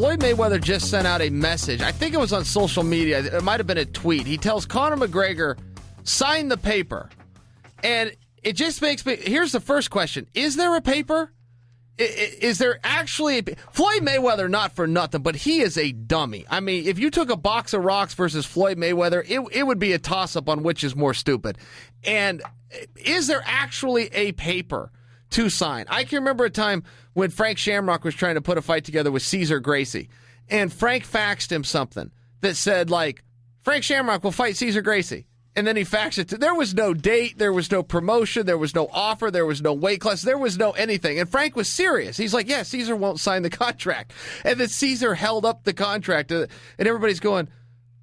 Floyd Mayweather just sent out a message. I think it was on social media. It might have been a tweet. He tells Conor McGregor, sign the paper. And it just makes me... Here's the first question. Is there a paper? Is there actually a... Floyd Mayweather, not for nothing, but he is a dummy. I mean, if you took a box of rocks versus Floyd Mayweather, it would be a toss-up on which is more stupid. And is there actually a paper to sign? I can remember a time when Frank Shamrock was trying to put a fight together with Cesar Gracie, and Frank faxed him something that said, like, Frank Shamrock will fight Cesar Gracie. And then he faxed it. There was no date. There was no promotion. There was no offer. There was no weight class. There was no anything. And Frank was serious. He's like, yeah, Cesar won't sign the contract. And then Cesar held up the contract, and everybody's going,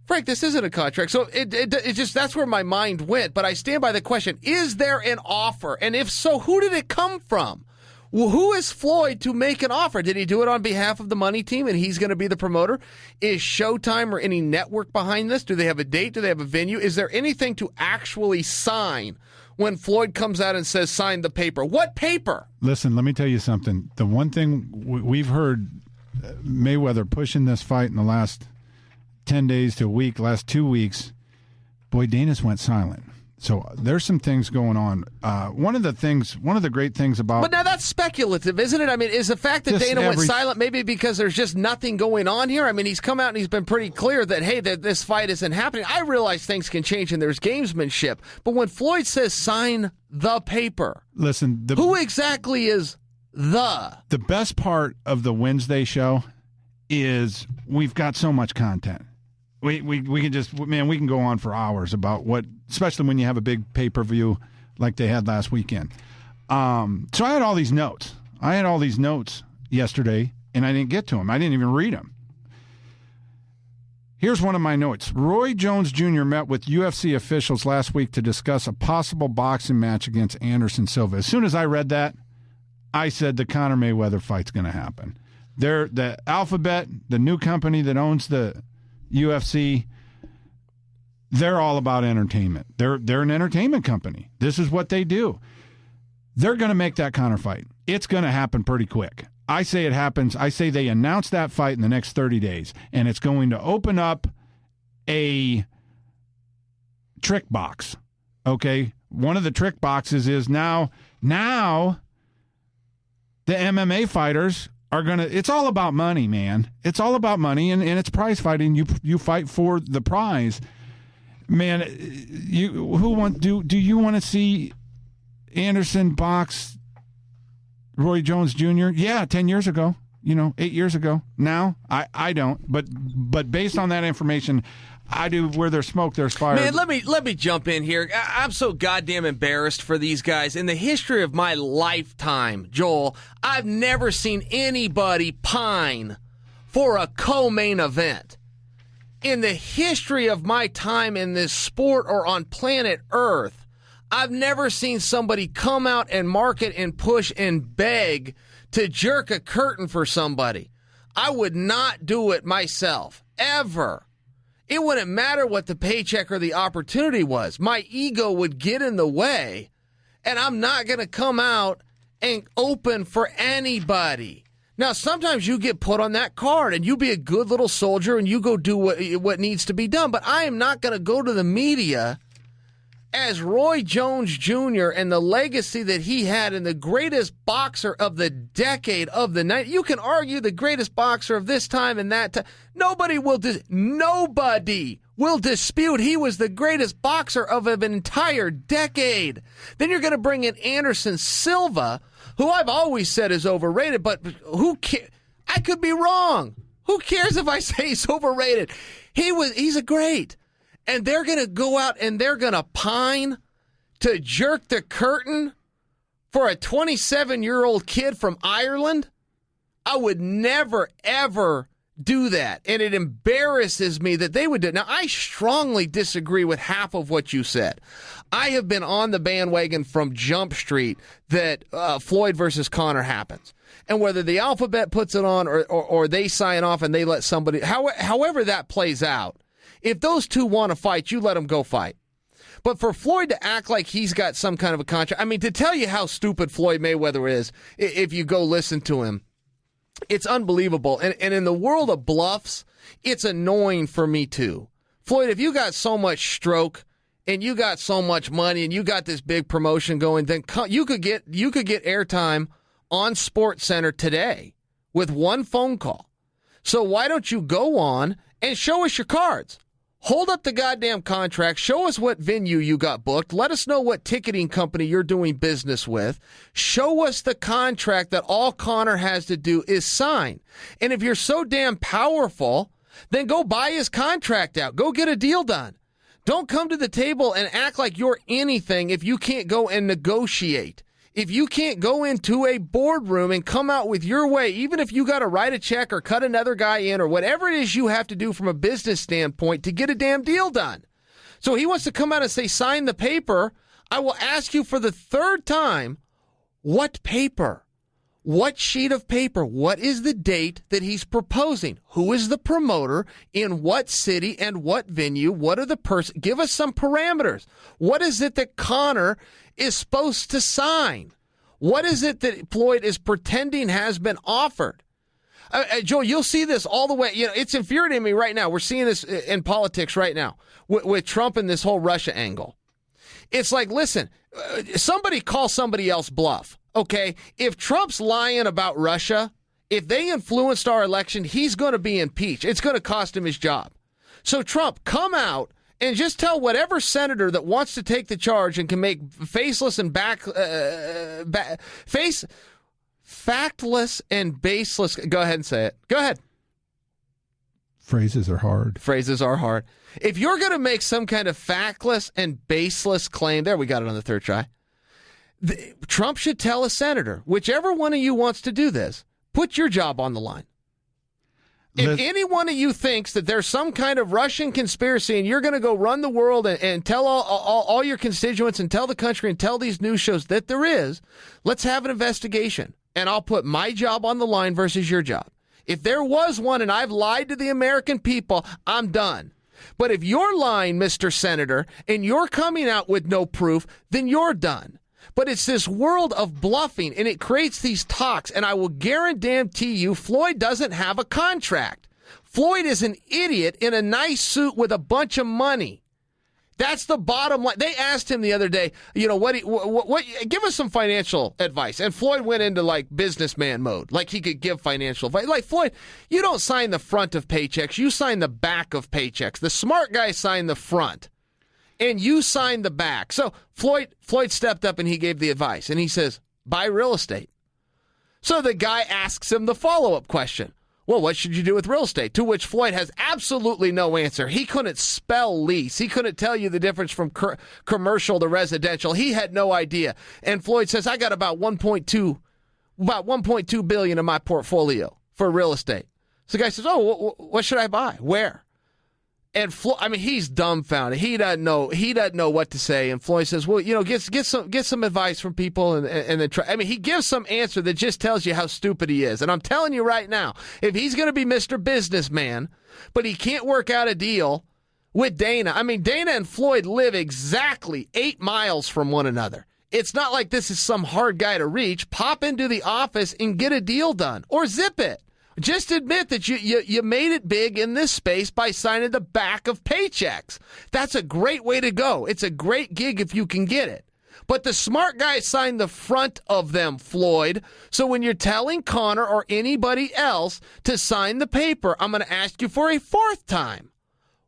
Frank, this isn't a contract. So it just, that's where my mind went. But I stand by the question, is there an offer? And if so, who did it come from? Well, who is Floyd to make an offer? Did he do it on behalf of the money team and he's going to be the promoter? Is Showtime or any network behind this? Do they have a date? Do they have a venue? Is there anything to actually sign when Floyd comes out and says, sign the paper? What paper? Listen, let me tell you something. The one thing we've heard Mayweather pushing this fight in the last 10 days to a week, last 2 weeks, boy, Dana's went silent. So there's some things going on. One of the great things about... But now that's speculative, isn't it? I mean, is the fact that Dana went silent maybe because there's just nothing going on here? I mean, he's come out and he's been pretty clear that, hey, that this fight isn't happening. I realize things can change and there's gamesmanship. But when Floyd says sign the paper, listen, who exactly is the? The best part of the Wednesday show is we've got so much content. We can just, man, we can go on for hours about what, especially when you have a big pay-per-view like they had last weekend. So I had all these notes. Yesterday, and I didn't get to them. I didn't even read them. Here's one of my notes. Roy Jones Jr. met with UFC officials last week to discuss a possible boxing match against Anderson Silva. As soon as I read that, I said the Conor Mayweather fight's going to happen. The Alphabet, the new company that owns the UFC, they're all about entertainment. They're an entertainment company. This is what they do. They're going to make that Conor fight. It's going to happen pretty quick. I say it happens. I say they announce that fight in the next 30 days, and it's going to open up a trick box. Okay? One of the trick boxes is now the MMA fighters are going to, it's all about money, man. It's all about money, and it's prize fighting. You fight for the prize. Man, do you want to see Anderson box Roy Jones Jr.? Yeah, 10 years ago, 8 years ago. Now, I don't. But based on that information, I do. Where there's smoke, there's fire. Man, let me jump in here. I'm so goddamn embarrassed for these guys. In the history of my lifetime, Joel, I've never seen anybody pine for a co-main event. In the history of my time in this sport or on planet Earth, I've never seen somebody come out and market and push and beg to jerk a curtain for somebody. I would not do it myself, ever. It wouldn't matter what the paycheck or the opportunity was. My ego would get in the way, and I'm not going to come out and open for anybody. Now, sometimes you get put on that card, and you be a good little soldier, and you go do what needs to be done. But I am not going to go to the media as Roy Jones Jr. and the legacy that he had and the greatest boxer of the decade of the night. You can argue the greatest boxer of this time and that time. Nobody will dispute he was the greatest boxer of an entire decade. Then you're going to bring in Anderson Silva, who I've always said is overrated, but who cares? I could be wrong. Who cares if I say he's overrated? He's a great. And they're going to go out and they're going to pine to jerk the curtain for a 27-year-old kid from Ireland? I would never, ever do that. And it embarrasses me that they would do it. Now, I strongly disagree with half of what you said. I have been on the bandwagon from Jump Street that Floyd versus Conor happens. And whether the Alphabet puts it on or they sign off and they let somebody, however that plays out, if those two want to fight, you let them go fight. But for Floyd to act like he's got some kind of a contract, I mean, to tell you how stupid Floyd Mayweather is, if you go listen to him, It's unbelievable. And in the world of bluffs, it's annoying for me too. Floyd, if you got so much stroke and you got so much money and you got this big promotion going, then you could get airtime on SportsCenter today with one phone call. So why don't you go on and show us your cards? Hold up the goddamn contract. Show us what venue you got booked. Let us know what ticketing company you're doing business with. Show us the contract that all Conor has to do is sign. And if you're so damn powerful, then go buy his contract out. Go get a deal done. Don't come to the table and act like you're anything if you can't go and negotiate. If you can't go into a boardroom and come out with your way, even if you got to write a check or cut another guy in or whatever it is you have to do from a business standpoint to get a damn deal done. So he wants to come out and say, sign the paper. I will ask you for the third time, what paper? What sheet of paper? What is the date that he's proposing? Who is the promoter? In what city and what venue? What are the person? Give us some parameters. What is it that Conor is supposed to sign? What is it that Floyd is pretending has been offered? Joe, you'll see this all the way. It's infuriating me right now. We're seeing this in politics right now with Trump and this whole Russia angle. It's like, listen, somebody call somebody else bluff. Okay, if Trump's lying about Russia, if they influenced our election, he's going to be impeached. It's going to cost him his job. So Trump, come out and just tell whatever senator that wants to take the charge and can make faceless and factless and baseless. Go ahead and say it. Go ahead. Phrases are hard. Phrases are hard. If you're going to make some kind of factless and baseless claim, there, we got it on the third try. Trump should tell a senator, whichever one of you wants to do this, put your job on the line. If any one of you thinks that there's some kind of Russian conspiracy and you're going to go run the world and tell all your constituents and tell the country and tell these news shows that there is, let's have an investigation. And I'll put my job on the line versus your job. If there was one and I've lied to the American people, I'm done. But if you're lying, Mr. Senator, and you're coming out with no proof, then you're done. But it's this world of bluffing, and it creates these talks, and I will guarantee you Floyd doesn't have a contract. Floyd is an idiot in a nice suit with a bunch of money. That's the bottom line. They asked him the other day, what give us some financial advice. And Floyd went into like businessman mode, like he could give financial advice. Like, Floyd, you don't sign the front of paychecks, you sign the back of paychecks. The smart guys sign the front. And you signed the back. So Floyd stepped up and he gave the advice. And he says, buy real estate. So the guy asks him the follow-up question. Well, what should you do with real estate? To which Floyd has absolutely no answer. He couldn't spell lease. He couldn't tell you the difference from commercial to residential. He had no idea. And Floyd says, I got about 1.2 billion in my portfolio for real estate. So the guy says, oh, what should I buy? Where? And he's dumbfounded. He doesn't know what to say. And Floyd says, "Well, get some advice from people, and then try." He gives some answer that just tells you how stupid he is. And I'm telling you right now, if he's going to be Mr. Businessman, but he can't work out a deal with Dana. Dana and Floyd live exactly 8 miles from one another. It's not like this is some hard guy to reach. Pop into the office and get a deal done, or zip it. Just admit that you made it big in this space by signing the back of paychecks. That's a great way to go. It's a great gig if you can get it. But the smart guys signed the front of them, Floyd. So when you're telling Conor or anybody else to sign the paper, I'm going to ask you for a fourth time.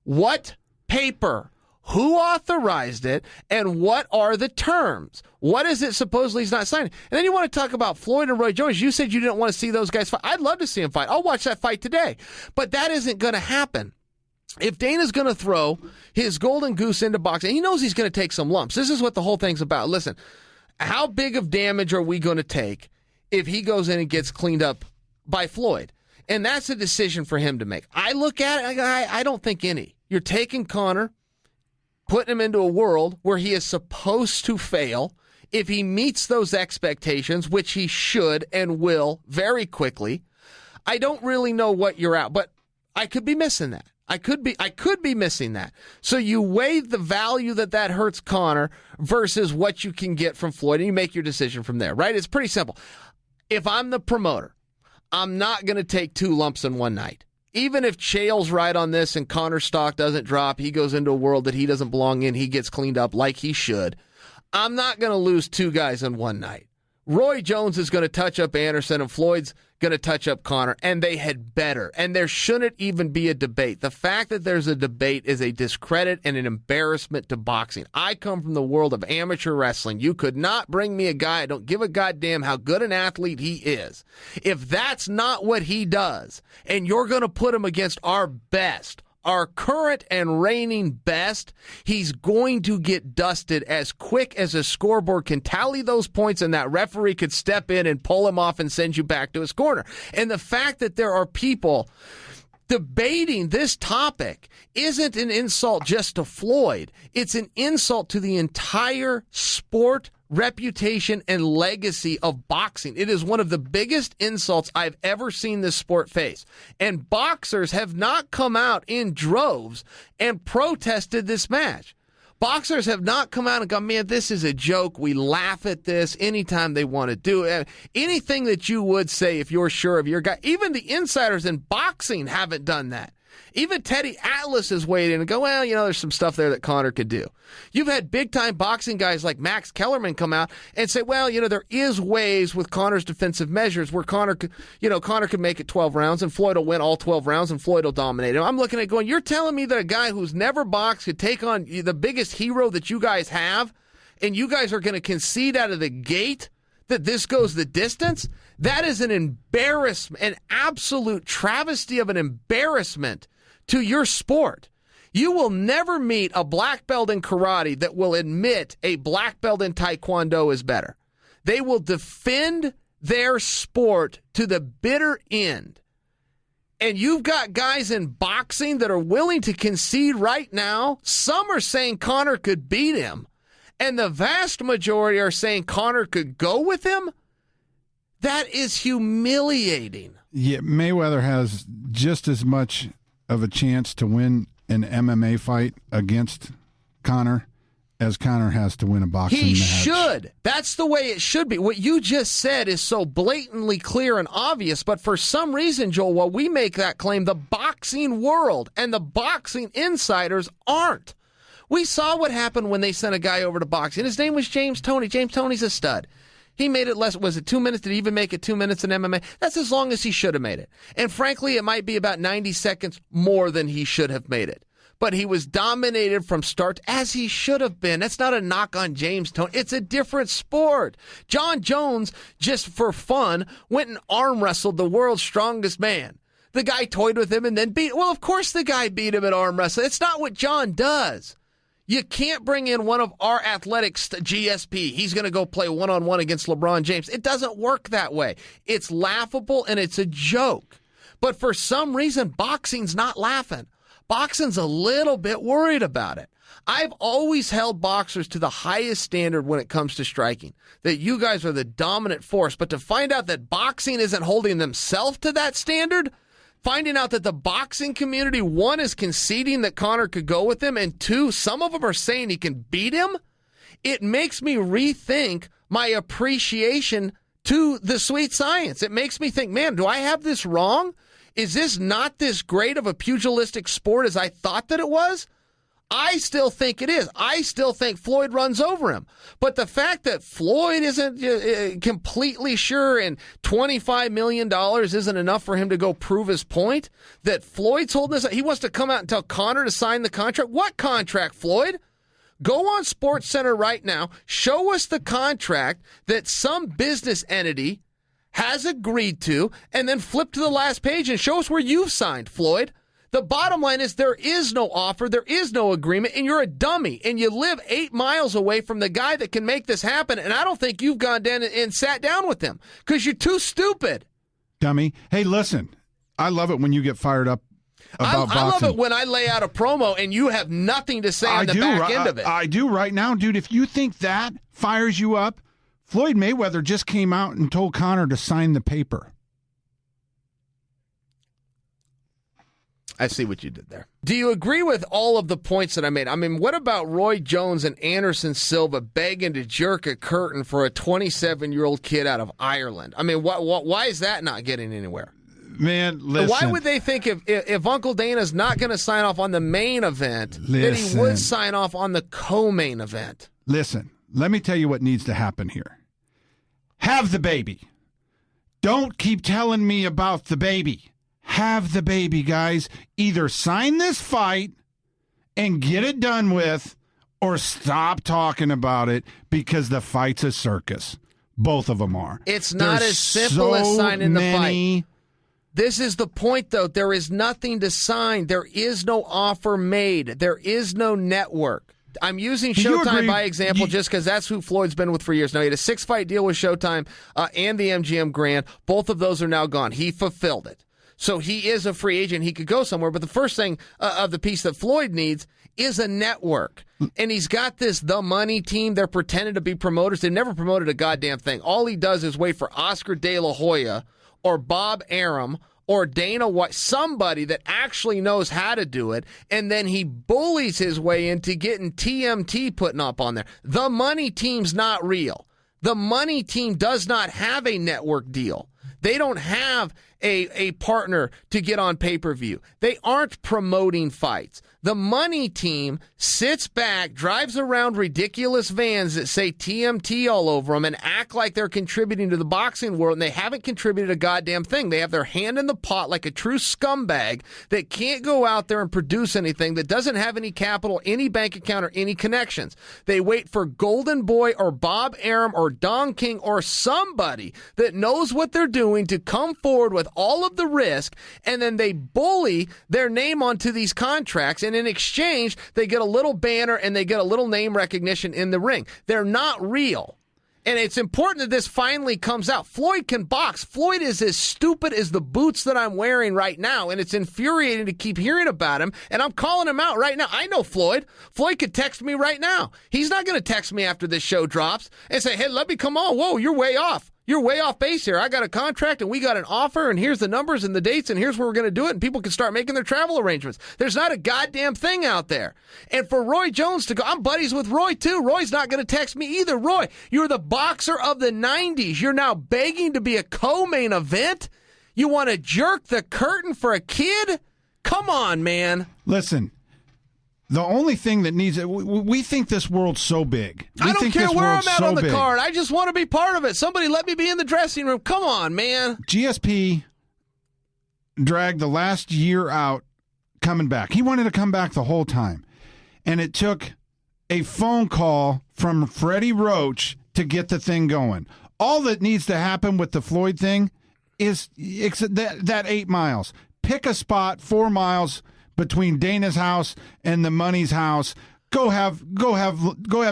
What paper? Who authorized it, and what are the terms? What is it supposedly he's not signing? And then you want to talk about Floyd and Roy Jones. You said you didn't want to see those guys fight. I'd love to see them fight. I'll watch that fight today. But that isn't going to happen. If Dana's going to throw his golden goose into boxing, he knows he's going to take some lumps. This is what the whole thing's about. Listen, how big of damage are we going to take if he goes in and gets cleaned up by Floyd? And that's a decision for him to make. I look at it, I don't think any. You're taking Conor, putting him into a world where he is supposed to fail. If he meets those expectations, which he should and will very quickly, I don't really know what you're at, but I could be missing that. I could be missing that. So you weigh the value that hurts Conor versus what you can get from Floyd, and you make your decision from there, right? It's pretty simple. If I'm the promoter, I'm not going to take 2 lumps in one night. Even if Chael's right on this and Conor's stock doesn't drop, he goes into a world that he doesn't belong in, he gets cleaned up like he should. I'm not going to lose 2 guys in one night. Roy Jones is going to touch up Anderson and Floyd's going to touch up Conor, and they had better. And there shouldn't even be a debate. The fact that there's a debate is a discredit and an embarrassment to boxing. I come from the world of amateur wrestling. You could not bring me a guy, I don't give a goddamn how good an athlete he is. If that's not what he does, and you're going to put him against our best, our current and reigning best, he's going to get dusted as quick as a scoreboard can tally those points, and that referee could step in and pull him off and send you back to his corner. And the fact that there are people debating this topic isn't an insult just to Floyd. It's an insult to the entire sport, reputation, and legacy of boxing. It is one of the biggest insults I've ever seen this sport face. And boxers have not come out in droves and protested this match. Boxers have not come out and gone, man, this is a joke. We laugh at this anytime they want to do it. Anything that you would say if you're sure of your guy. Even the insiders in boxing haven't done that. Even Teddy Atlas has weighed in and go, well, there's some stuff there that Conor could do. You've had big-time boxing guys like Max Kellerman come out and say, well, there is ways with Conor's defensive measures where Conor could make it 12 rounds and Floyd will win all 12 rounds and Floyd will dominate him. I'm looking at going, you're telling me that a guy who's never boxed could take on the biggest hero that you guys have, and you guys are going to concede out of the gate that this goes the distance? That is an embarrassment, an absolute travesty of an embarrassment to your sport. You will never meet a black belt in karate that will admit a black belt in taekwondo is better. They will defend their sport to the bitter end. And you've got guys in boxing that are willing to concede right now. Some are saying Conor could beat him, and the vast majority are saying Conor could go with him. That is humiliating. Yeah, Mayweather has just as much of a chance to win an MMA fight against Conor as Conor has to win a boxing match. He should. That's the way it should be. What you just said is so blatantly clear and obvious, but for some reason, Joel, while we make that claim, the boxing world and the boxing insiders aren't. We saw what happened when they sent a guy over to boxing. His name was James Toney. James Toney's a stud. He made it less, was it 2 minutes? Did he even make it 2 minutes in MMA? That's as long as he should have made it. And frankly, it might be about 90 seconds more than he should have made it. But he was dominated from start, as he should have been. That's not a knock on James Toney. It's a different sport. John Jones, just for fun, went and arm wrestled the world's strongest man. The guy toyed with him and then beat him. Well, of course the guy beat him at arm wrestling. It's not what John does. You can't bring in one of our athletics, GSP. He's going to go play one-on-one against LeBron James. It doesn't work that way. It's laughable and it's a joke. But for some reason, boxing's not laughing. Boxing's a little bit worried about it. I've always held boxers to the highest standard when it comes to striking, that you guys are the dominant force. But to find out that boxing isn't holding themselves to that standard, finding out that the boxing community, one, is conceding that Conor could go with him, and two, some of them are saying he can beat him, it makes me rethink my appreciation to the sweet science. It makes me think, man, do I have this wrong? Is this not this great of a pugilistic sport as I thought that it was? I still think it is. I still think Floyd runs over him. But the fact that Floyd isn't completely sure and $25 million isn't enough for him to go prove his point, that Floyd's holding this, he wants to come out and tell Conor to sign the contract. What contract, Floyd? Go on SportsCenter right now. Show us the contract that some business entity has agreed to, and then flip to the last page and show us where you've signed, Floyd. The bottom line is there is no offer, there is no agreement, and you're a dummy, and you live 8 miles away from the guy that can make this happen, and I don't think you've gone down and sat down with him because you're too stupid. Dummy. Hey, listen, I love it when you get fired up about boxing. I love it when I lay out a promo and you have nothing to say on the back end of it. I do right now, dude. If you think that fires you up, Floyd Mayweather just came out and told Conor to sign the paper. I see what you did there. Do you agree with all of the points that I made? I mean, what about Roy Jones and Anderson Silva begging to jerk a curtain for a 27-year-old kid out of Ireland? I mean, why is that not getting anywhere? Man, listen. Why would they think if Uncle Dana's not going to sign off on the main event, that he would sign off on the co-main event? Listen, let me tell you what needs to happen here. Have the baby. Don't keep telling me about the baby. Have the baby, guys. Either sign this fight and get it done with, or stop talking about it, because the fight's a circus. Both of them are. It's not as simple as signing the fight. This is the point, though. There is nothing to sign. There is no offer made. There is no network. I'm using Showtime by example just because that's who Floyd's been with for years. Now, he had a 6-fight deal with Showtime and the MGM Grand. Both of those are now gone. He fulfilled it. So he is a free agent. He could go somewhere. But the first thing of the piece that Floyd needs is a network. And he's got The Money team. They're pretending to be promoters. They've never promoted a goddamn thing. All he does is wait for Oscar De La Hoya or Bob Arum or Dana White, somebody that actually knows how to do it, and then he bullies his way into getting TMT putting up on there. The Money team's not real. The Money team does not have a network deal. They don't have a partner to get on pay-per-view. They aren't promoting fights. The Money team sits back, drives around ridiculous vans that say TMT all over them and act like they're contributing to the boxing world, and they haven't contributed a goddamn thing. They have their hand in the pot like a true scumbag that can't go out there and produce anything, that doesn't have any capital, any bank account, or any connections. They wait for Golden Boy or Bob Arum or Don King or somebody that knows what they're doing to come forward with all of the risk, and then they bully their name onto these contracts, and in exchange, they get a little banner and they get a little name recognition in the ring. They're not real. And it's important that this finally comes out. Floyd can box. Floyd is as stupid as the boots that I'm wearing right now, and it's infuriating to keep hearing about him, and I'm calling him out right now. I know Floyd. Floyd could text me right now. He's not going to text me after this show drops and say, hey, let me come on. Whoa, you're way off. You're way off base here. I got a contract, and we got an offer, and here's the numbers and the dates, and here's where we're going to do it, and people can start making their travel arrangements. There's not a goddamn thing out there. And for Roy Jones to go, I'm buddies with Roy, too. Roy's not going to text me either. Roy, you're the boxer of the 90s. You're now begging to be a co-main event? You want to jerk the curtain for a kid? Come on, man. Listen. The only thing that needs it, we think this world's so big. I don't care where I'm at on the card. I just want to be part of it. Somebody let me be in the dressing room. Come on, man. GSP dragged the last year out coming back. He wanted to come back the whole time. And it took a phone call from Freddie Roach to get the thing going. All that needs to happen with the Floyd thing is that 8 miles. Pick a spot 4 miles between Dana's house and the Money's house. Go have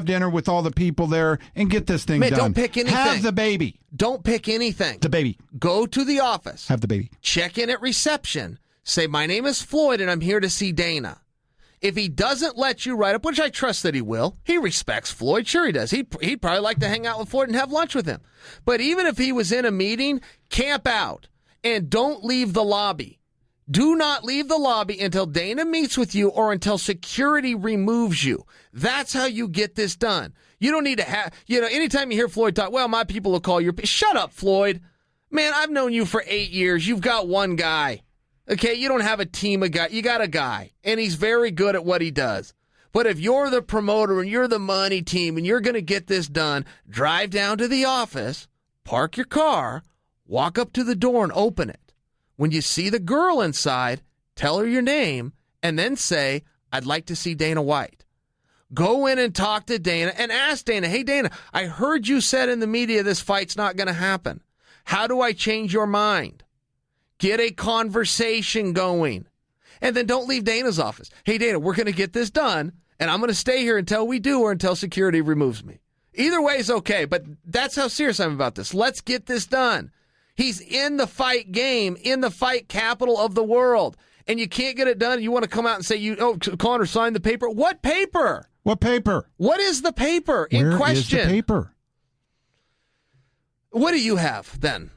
dinner with all the people there and get this thing done. Don't pick anything. Have the baby. Don't pick anything. The baby. Go to the office. Have the baby. Check in at reception. Say, my name is Floyd and I'm here to see Dana. If he doesn't let you write up, which I trust that he will, he respects Floyd. Sure he does. He'd probably like to hang out with Floyd and have lunch with him. But even if he was in a meeting, camp out and don't leave the lobby. Do not leave the lobby until Dana meets with you or until security removes you. That's how you get this done. You don't need to have, anytime you hear Floyd talk, well, my people will call your... Shut up, Floyd. Man, I've known you for 8 years. You've got one guy. Okay, you don't have a team of guys. You got a guy, and he's very good at what he does. But if you're the promoter and you're the money team and you're going to get this done, drive down to the office, park your car, walk up to the door and open it. When you see the girl inside, tell her your name, and then say, I'd like to see Dana White. Go in and talk to Dana and ask Dana, hey, Dana, I heard you said in the media this fight's not going to happen. How do I change your mind? Get a conversation going. And then don't leave Dana's office. Hey, Dana, we're going to get this done, and I'm going to stay here until we do or until security removes me. Either way is okay, but that's how serious I'm about this. Let's get this done. He's in the fight game, in the fight capital of the world, and you can't get it done. You want to come out and say, Conor signed the paper. What paper? What paper? What is the paper in question? Where is the paper? What do you have then?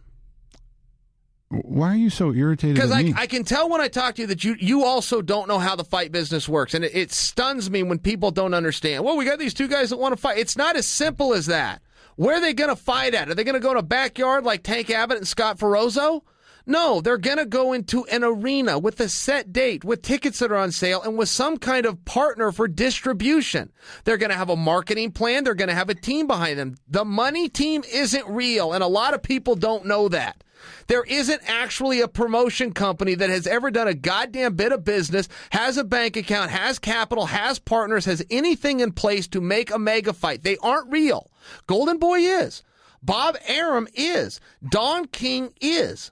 Why are you so irritated Because at me? I can tell when I talk to you that you also don't know how the fight business works. And it stuns me when people don't understand. Well, we got these two guys that want to fight. It's not as simple as that. Where are they going to fight at? Are they going to go in a backyard like Tank Abbott and Scott Ferozzo? No, they're going to go into an arena with a set date, with tickets that are on sale, and with some kind of partner for distribution. They're going to have a marketing plan. They're going to have a team behind them. The money team isn't real, and a lot of people don't know that. There isn't actually a promotion company that has ever done a goddamn bit of business, has a bank account, has capital, has partners, has anything in place to make a mega fight. They aren't real. Golden Boy is. Bob Arum is. Don King is.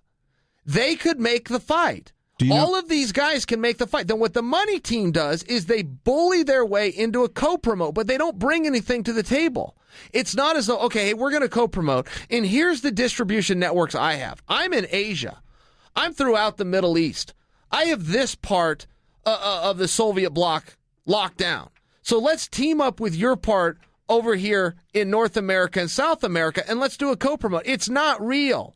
They could make the fight. All of these guys can make the fight. Then what the money team does is they bully their way into a co-promote, but they don't bring anything to the table. It's not as though, okay, hey, we're going to co-promote, and here's the distribution networks I have. I'm in Asia. I'm throughout the Middle East. I have this part of the Soviet bloc locked down. So let's team up with your part over here in North America and South America, and let's do a co-promote. It's not real.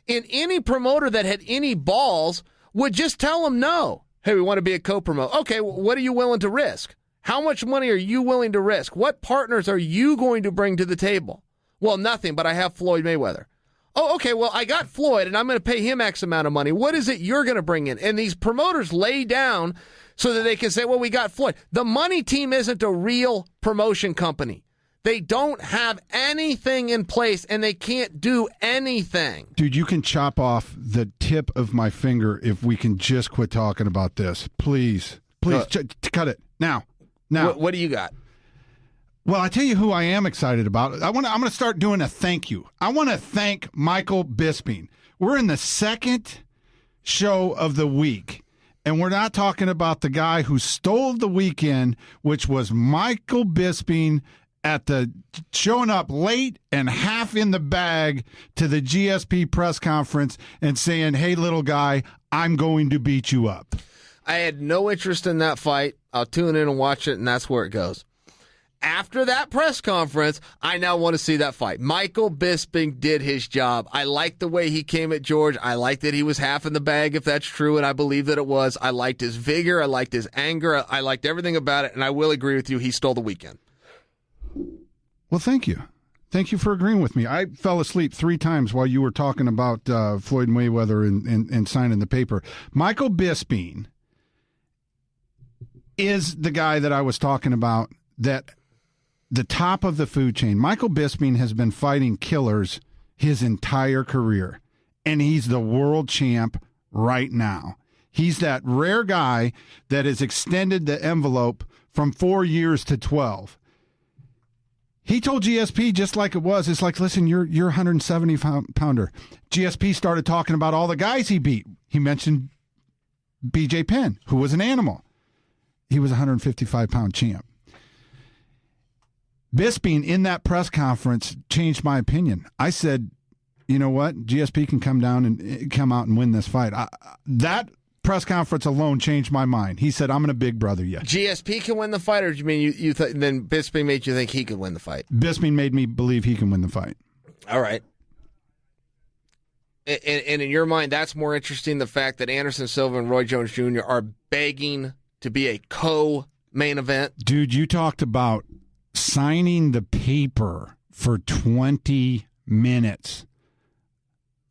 And any promoter that had any balls would just tell them no. Hey, we want to be a co-promote. Okay, well, what are you willing to risk? How much money are you willing to risk? What partners are you going to bring to the table? Well, nothing, but I have Floyd Mayweather. Oh, okay, well, I got Floyd, and I'm going to pay him X amount of money. What is it you're going to bring in? And these promoters lay down so that they can say, well, we got Floyd. The money team isn't a real promotion company. They don't have anything in place, and they can't do anything. Dude, you can chop off the tip of my finger if we can just quit talking about this. Please. Please, cut it. Now. What do you got? Well, I tell you who I am excited about. I'm going to start doing a thank you. I want to thank Michael Bisping. We're in the second show of the week, and we're not talking about the guy who stole the weekend, which was Michael Bisping at the showing up late and half in the bag to the GSP press conference and saying, hey, little guy, I'm going to beat you up. I had no interest in that fight. I'll tune in and watch it, and that's where it goes. After that press conference, I now want to see that fight. Michael Bisping did his job. I liked the way he came at George. I liked that he was half in the bag, if that's true, and I believe that it was. I liked his vigor. I liked his anger. I liked everything about it, and I will agree with you. He stole the weekend. Well, thank you. Thank you for agreeing with me. I fell asleep 3 times while you were talking about Floyd Mayweather and signing the paper. Michael Bisping is the guy that I was talking about, that the top of the food chain. Michael Bisping has been fighting killers his entire career, and he's the world champ right now. He's that rare guy that has extended the envelope from 4 years to 12. He told GSP just like it was. It's like, listen, you're a 170-pounder. GSP started talking about all the guys he beat. He mentioned BJ Penn, who was an animal. He was a 155-pound champ. Bisping, in that press conference, changed my opinion. I said, you know what? GSP can come down and come out and win this fight. That press conference alone changed my mind. He said, I'm going to big brother you. GSP can win the fight, or do you mean then Bisping made you think he could win the fight? Bisping made me believe he can win the fight. All right. And in your mind, that's more interesting, the fact that Anderson Silva and Roy Jones Jr. are begging to be a co-main event? Dude, you talked about signing the paper for 20 minutes.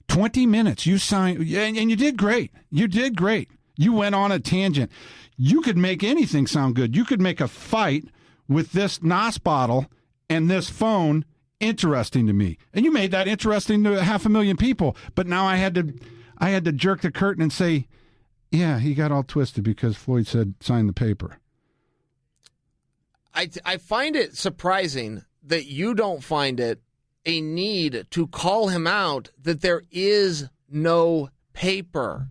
20 minutes. You signed, and you did great. You did great. You went on a tangent. You could make anything sound good. You could make a fight with this NOS bottle and this phone interesting to me. And you made that interesting to 500,000 people. But now I had to jerk the curtain and say, yeah, he got all twisted because Floyd said sign the paper. I find it surprising that you don't find it a need to call him out that there is no paper.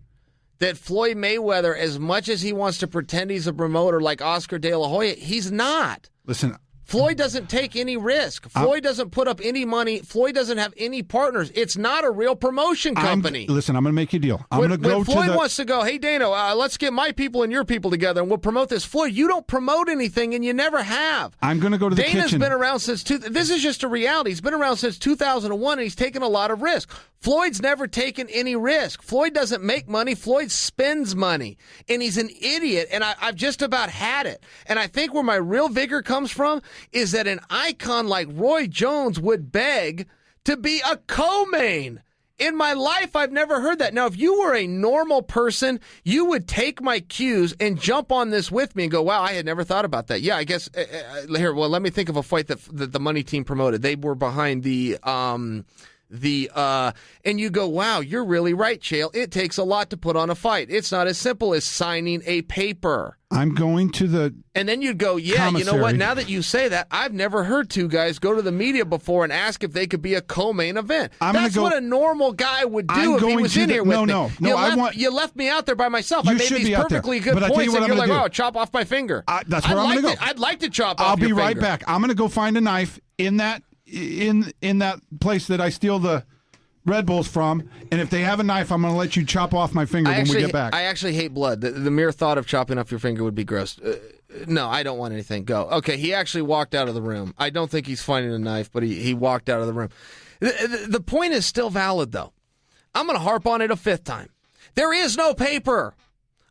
That Floyd Mayweather, as much as he wants to pretend he's a promoter like Oscar De La Hoya, he's not. Listen, Floyd doesn't take any risk. Floyd doesn't put up any money. Floyd doesn't have any partners. It's not a real promotion company. Listen, I'm going to make you a deal. When Floyd wants to go, hey, Dano, let's get my people and your people together, and we'll promote this. Floyd, you don't promote anything, and you never have. I'm going to go to the kitchen. Dana's been around since this is just a reality. He's been around since 2001, and he's taken a lot of risk. Floyd's never taken any risk. Floyd doesn't make money. Floyd spends money, and he's an idiot, and I've just about had it. And I think where my real vigor comes from is that an icon like Roy Jones would beg to be a co-main. In my life, I've never heard that. Now, if you were a normal person, you would take my cues and jump on this with me and go, wow, I had never thought about that. Yeah, I guess, here, well, let me think of a fight that the money team promoted. They were behind and you go, wow, you're really right, Chael. It takes a lot to put on a fight. It's not as simple as signing a paper. I'm going to the And then you'd go, yeah, commissary. You know what? Now that you say that, I've never heard two guys go to the media before and ask if they could be a co-main event. That's what a normal guy would do if he was in here with me. No, you left me out there by myself. I made these perfectly good points, and you're like, oh, chop off my finger. That's where I'm going to go. I'd like to chop off your finger. I'll be right back. I'm going to go find a knife in that place that I steal the Red Bulls from, and if they have a knife, I'm going to let you chop off my finger when we get back. I actually hate blood. The mere thought of chopping off your finger would be gross. No, I don't want anything. Go. Okay, he actually walked out of the room. I don't think he's finding a knife, but he walked out of the room. The point is still valid, though. I'm going to harp on it a fifth time. There is no paper.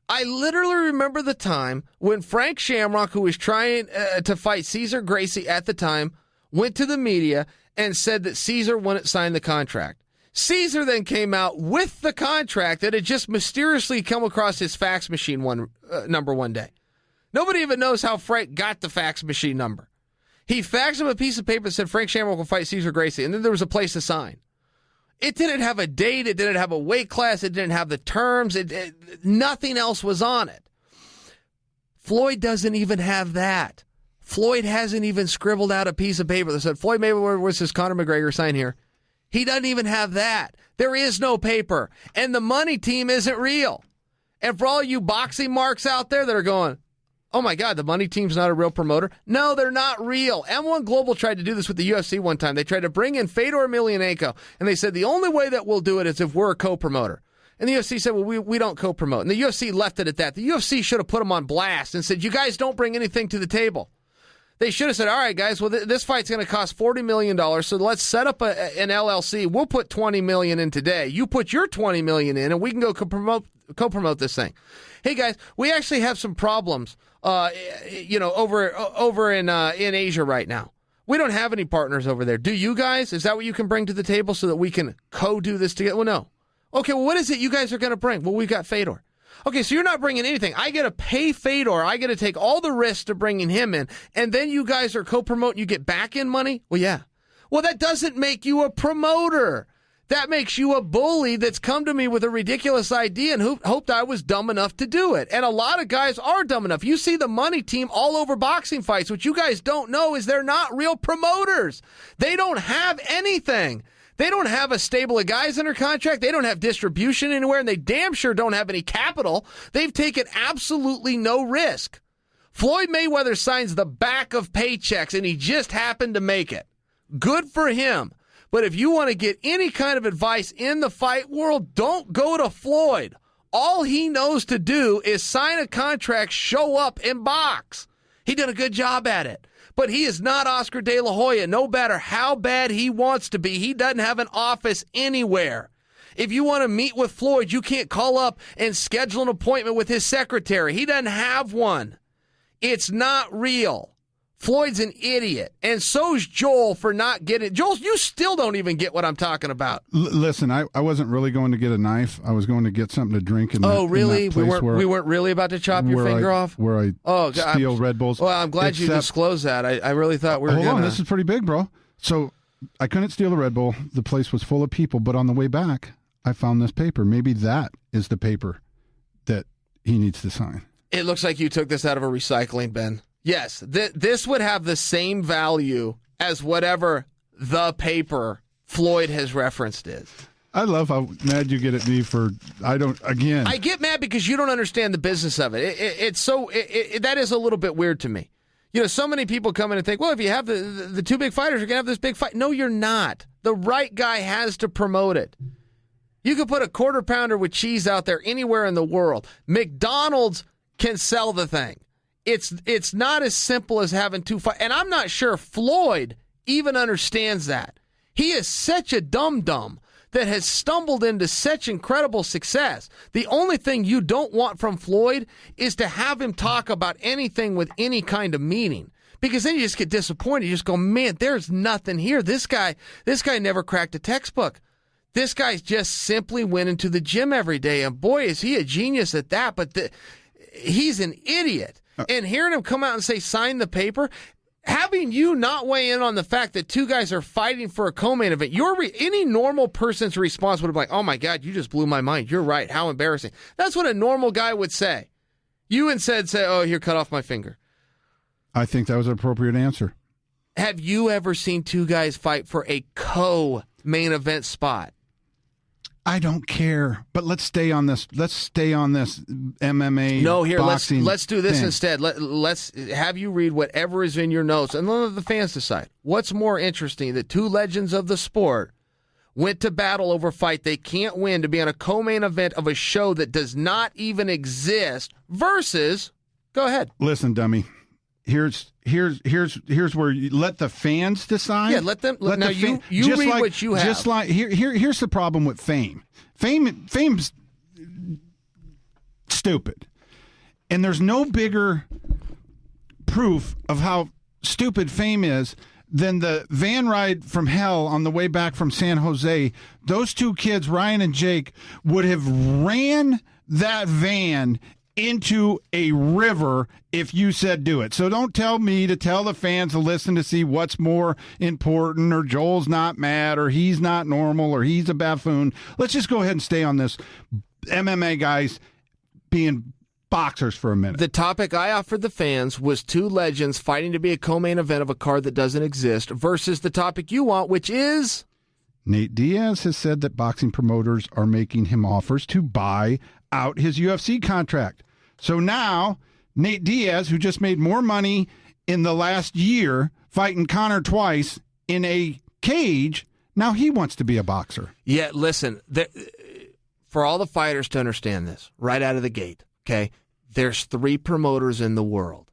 I literally remember the time when Frank Shamrock, who was trying to fight Cesar Gracie at the time, went to the media and said that Cesar wouldn't sign the contract. Cesar then came out with the contract that had just mysteriously come across his fax machine number one day. Nobody even knows how Frank got the fax machine number. He faxed him a piece of paper that said Frank Shamrock will fight Cesar Gracie, and then there was a place to sign. It didn't have a date. It didn't have a weight class. It didn't have the terms. Nothing else was on it. Floyd doesn't even have that. Floyd hasn't even scribbled out a piece of paper that said Floyd Mayweather versus Conor McGregor, sign here. He doesn't even have that. There is no paper. And the money team isn't real. And for all you boxing marks out there that are going, oh my God, the money team's not a real promoter. No, they're not real. M1 Global tried to do this with the UFC one time. They tried to bring in Fedor Emelianenko, and they said the only way that we'll do it is if we're a co-promoter. And the UFC said, well, we don't co-promote. And the UFC left it at that. The UFC should have put them on blast and said, you guys don't bring anything to the table. They should have said, all right, guys, well, this fight's going to cost $40 million, so let's set up an LLC. We'll put $20 million in today. You put your $20 million in, and we can go co-promote this thing. Hey, guys, we actually have some problems over in Asia right now. We don't have any partners over there. Do you guys? Is that what you can bring to the table so that we can co-do this together? Well, no. Okay, well, what is it you guys are going to bring? Well, we've got Fedor. Okay, so you're not bringing anything. I get to pay Fedor. I get to take all the risks to bringing him in. And then you guys are co-promoting. You get back in money? Well, yeah. Well, that doesn't make you a promoter. That makes you a bully that's come to me with a ridiculous idea and hoped I was dumb enough to do it. And a lot of guys are dumb enough. You see the money team all over boxing fights. What you guys don't know is they're not real promoters. They don't have anything. They don't have a stable of guys under contract. They don't have distribution anywhere, and they damn sure don't have any capital. They've taken absolutely no risk. Floyd Mayweather signs the back of paychecks, and he just happened to make it. Good for him. But if you want to get any kind of advice in the fight world, don't go to Floyd. All he knows to do is sign a contract, show up, and box. He did a good job at it. But he is not Oscar De La Hoya. No matter how bad he wants to be, he doesn't have an office anywhere. If you want to meet with Floyd, you can't call up and schedule an appointment with his secretary. He doesn't have one. It's not real. Floyd's an idiot, and so's Joel for not getting it. Joel, you still don't even get what I'm talking about. Listen, I wasn't really going to get a knife. I was going to get something to drink. Really? We weren't really about to chop your finger off? Where I steal Red Bulls. Well, I'm glad you disclosed that. I really thought we were going to. Hold on, this is pretty big, bro. So I couldn't steal the Red Bull. The place was full of people, but on the way back, I found this paper. Maybe that is the paper that he needs to sign. It looks like you took this out of a recycling bin. Yes, this would have the same value as whatever the paper Floyd has referenced is. I love how mad you get at me for, I get mad because you don't understand the business of it. That is a little bit weird to me. So many people come in and think, well, if you have the two big fighters, you're going to have this big fight. No, you're not. The right guy has to promote it. You could put a quarter pounder with cheese out there anywhere in the world. McDonald's can sell the thing. It's not as simple as having two fights. And I'm not sure Floyd even understands that. He is such a dum-dum that has stumbled into such incredible success. The only thing you don't want from Floyd is to have him talk about anything with any kind of meaning. Because then you just get disappointed. You just go, man, there's nothing here. This guy never cracked a textbook. This guy just simply went into the gym every day. And boy, is he a genius at that. But he's an idiot. And hearing him come out and say, sign the paper, having you not weigh in on the fact that two guys are fighting for a co-main event, any normal person's response would have been like, oh my God, you just blew my mind. You're right. How embarrassing. That's what a normal guy would say. You instead say, oh, here, cut off my finger. I think that was an appropriate answer. Have you ever seen two guys fight for a co-main event spot? I don't care, but let's stay on this. Let's stay on this MMA. No, here, boxing let's do this thing. instead. Let's have you read whatever is in your notes, and let the fans decide. What's more interesting, that two legends of the sport went to battle over a fight they can't win to be on a co-main event of a show that does not even exist versus, go ahead. Listen, dummy. Here's where you let the fans decide. Yeah, let them. Now you read what you have. Just like here's the problem with fame. Fame's stupid, and there's no bigger proof of how stupid fame is than the van ride from hell on the way back from San Jose. Those two kids, Ryan and Jake, would have ran that van into a river if you said do it. So don't tell me to tell the fans to listen to see what's more important, or Joel's not mad, or he's not normal, or he's a buffoon. Let's just go ahead and stay on this MMA guys being boxers for a minute. The topic I offered the fans was two legends fighting to be a co-main event of a card that doesn't exist versus the topic you want, which is... Nate Diaz has said that boxing promoters are making him offers to buy out his UFC contract. So now, Nate Diaz, who just made more money in the last year fighting Conor twice in a cage, now he wants to be a boxer. Yeah, listen, for all the fighters to understand this right out of the gate, okay, there's three promoters in the world: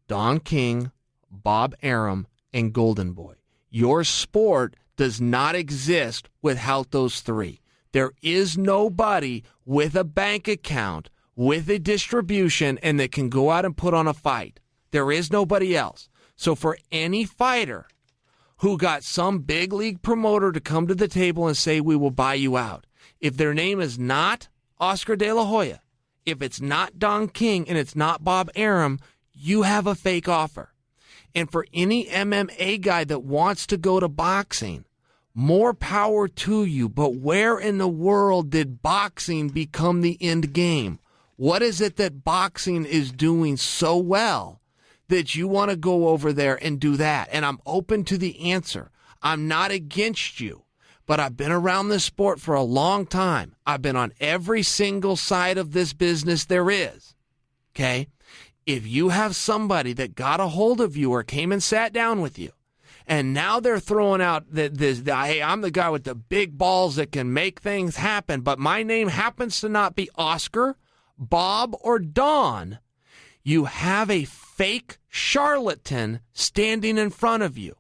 Don King, Bob Arum, and Golden Boy. Your sport does not exist without those three. There is nobody with a bank account, with a distribution, and that can go out and put on a fight. There is nobody else. So for any fighter who got some big league promoter to come to the table and say, we will buy you out, if their name is not Oscar De La Hoya, if it's not Don King, and it's not Bob Arum, you have a fake offer. And for any MMA guy that wants to go to boxing, more power to you. But where in the world did boxing become the end game? What is it that boxing is doing so well that you want to go over there and do that? And I'm open to the answer. I'm not against you, but I've been around this sport for a long time. I've been on every single side of this business there is. Okay? If you have somebody that got a hold of you or came and sat down with you, and now they're throwing out hey, I'm the guy with the big balls that can make things happen, but my name happens to not be Oscar, Bob, or Don, you have a fake charlatan standing in front of you.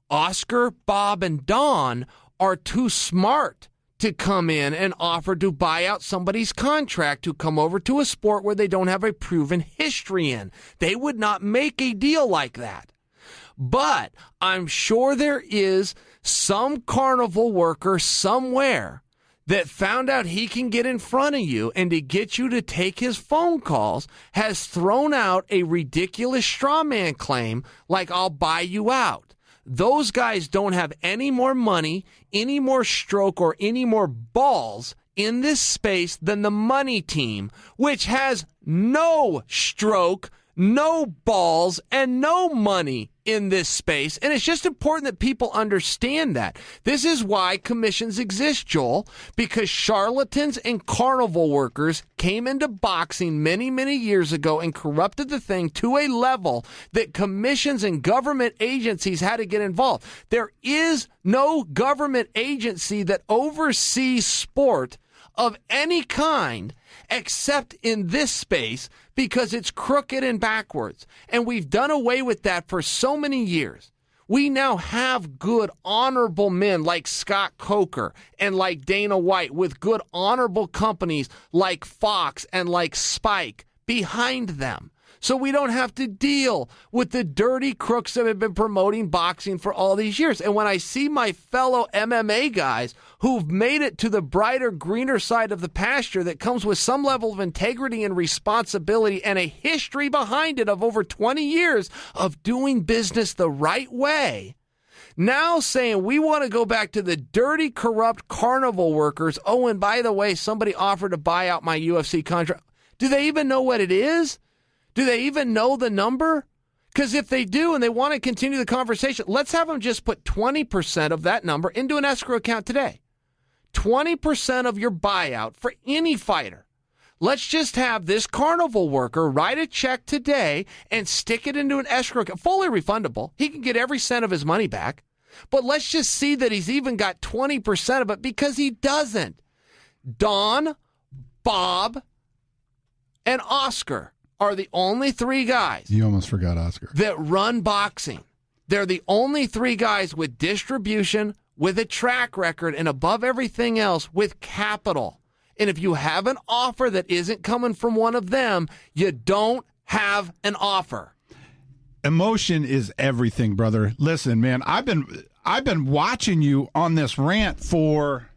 Oscar, Bob, and Don are too smart to come in and offer to buy out somebody's contract to come over to a sport where they don't have a proven history in. They would not make a deal like that. But I'm sure there is some carnival worker somewhere that found out he can get in front of you, and to get you to take his phone calls has thrown out a ridiculous straw man claim like, I'll buy you out. Those guys don't have any more money, any more stroke, or any more balls in this space than the money team, which has no stroke, no balls and no money in this space. And it's just important that people understand that. This is why commissions exist, Joel, because charlatans and carnival workers came into boxing many, many years ago and corrupted the thing to a level that commissions and government agencies had to get involved. There is no government agency that oversees sport of any kind except in this space because it's crooked and backwards. And we've done away with that for so many years. We now have good, honorable men like Scott Coker and like Dana White with good, honorable companies like Fox and like Spike behind them. So we don't have to deal with the dirty crooks that have been promoting boxing for all these years. And when I see my fellow MMA guys who've made it to the brighter, greener side of the pasture that comes with some level of integrity and responsibility and a history behind it of over 20 years of doing business the right way, now saying we want to go back to the dirty, corrupt carnival workers. Oh, and by the way, somebody offered to buy out my UFC contract. Do they even know what it is? Do they even know the number? Because if they do and they want to continue the conversation, let's have them just put 20% of that number into an escrow account today. 20% of your buyout for any fighter. Let's just have this carnival worker write a check today and stick it into an escrow account, fully refundable. He can get every cent of his money back. But let's just see that he's even got 20% of it because he doesn't. Don, Bob, and Oscar are the only three guys. You almost forgot Oscar. That run boxing. They're the only three guys with distribution, with a track record, and above everything else, with capital. And if you have an offer that isn't coming from one of them, you don't have an offer. Emotion is everything, brother. Listen, man, I've been watching you on this rant for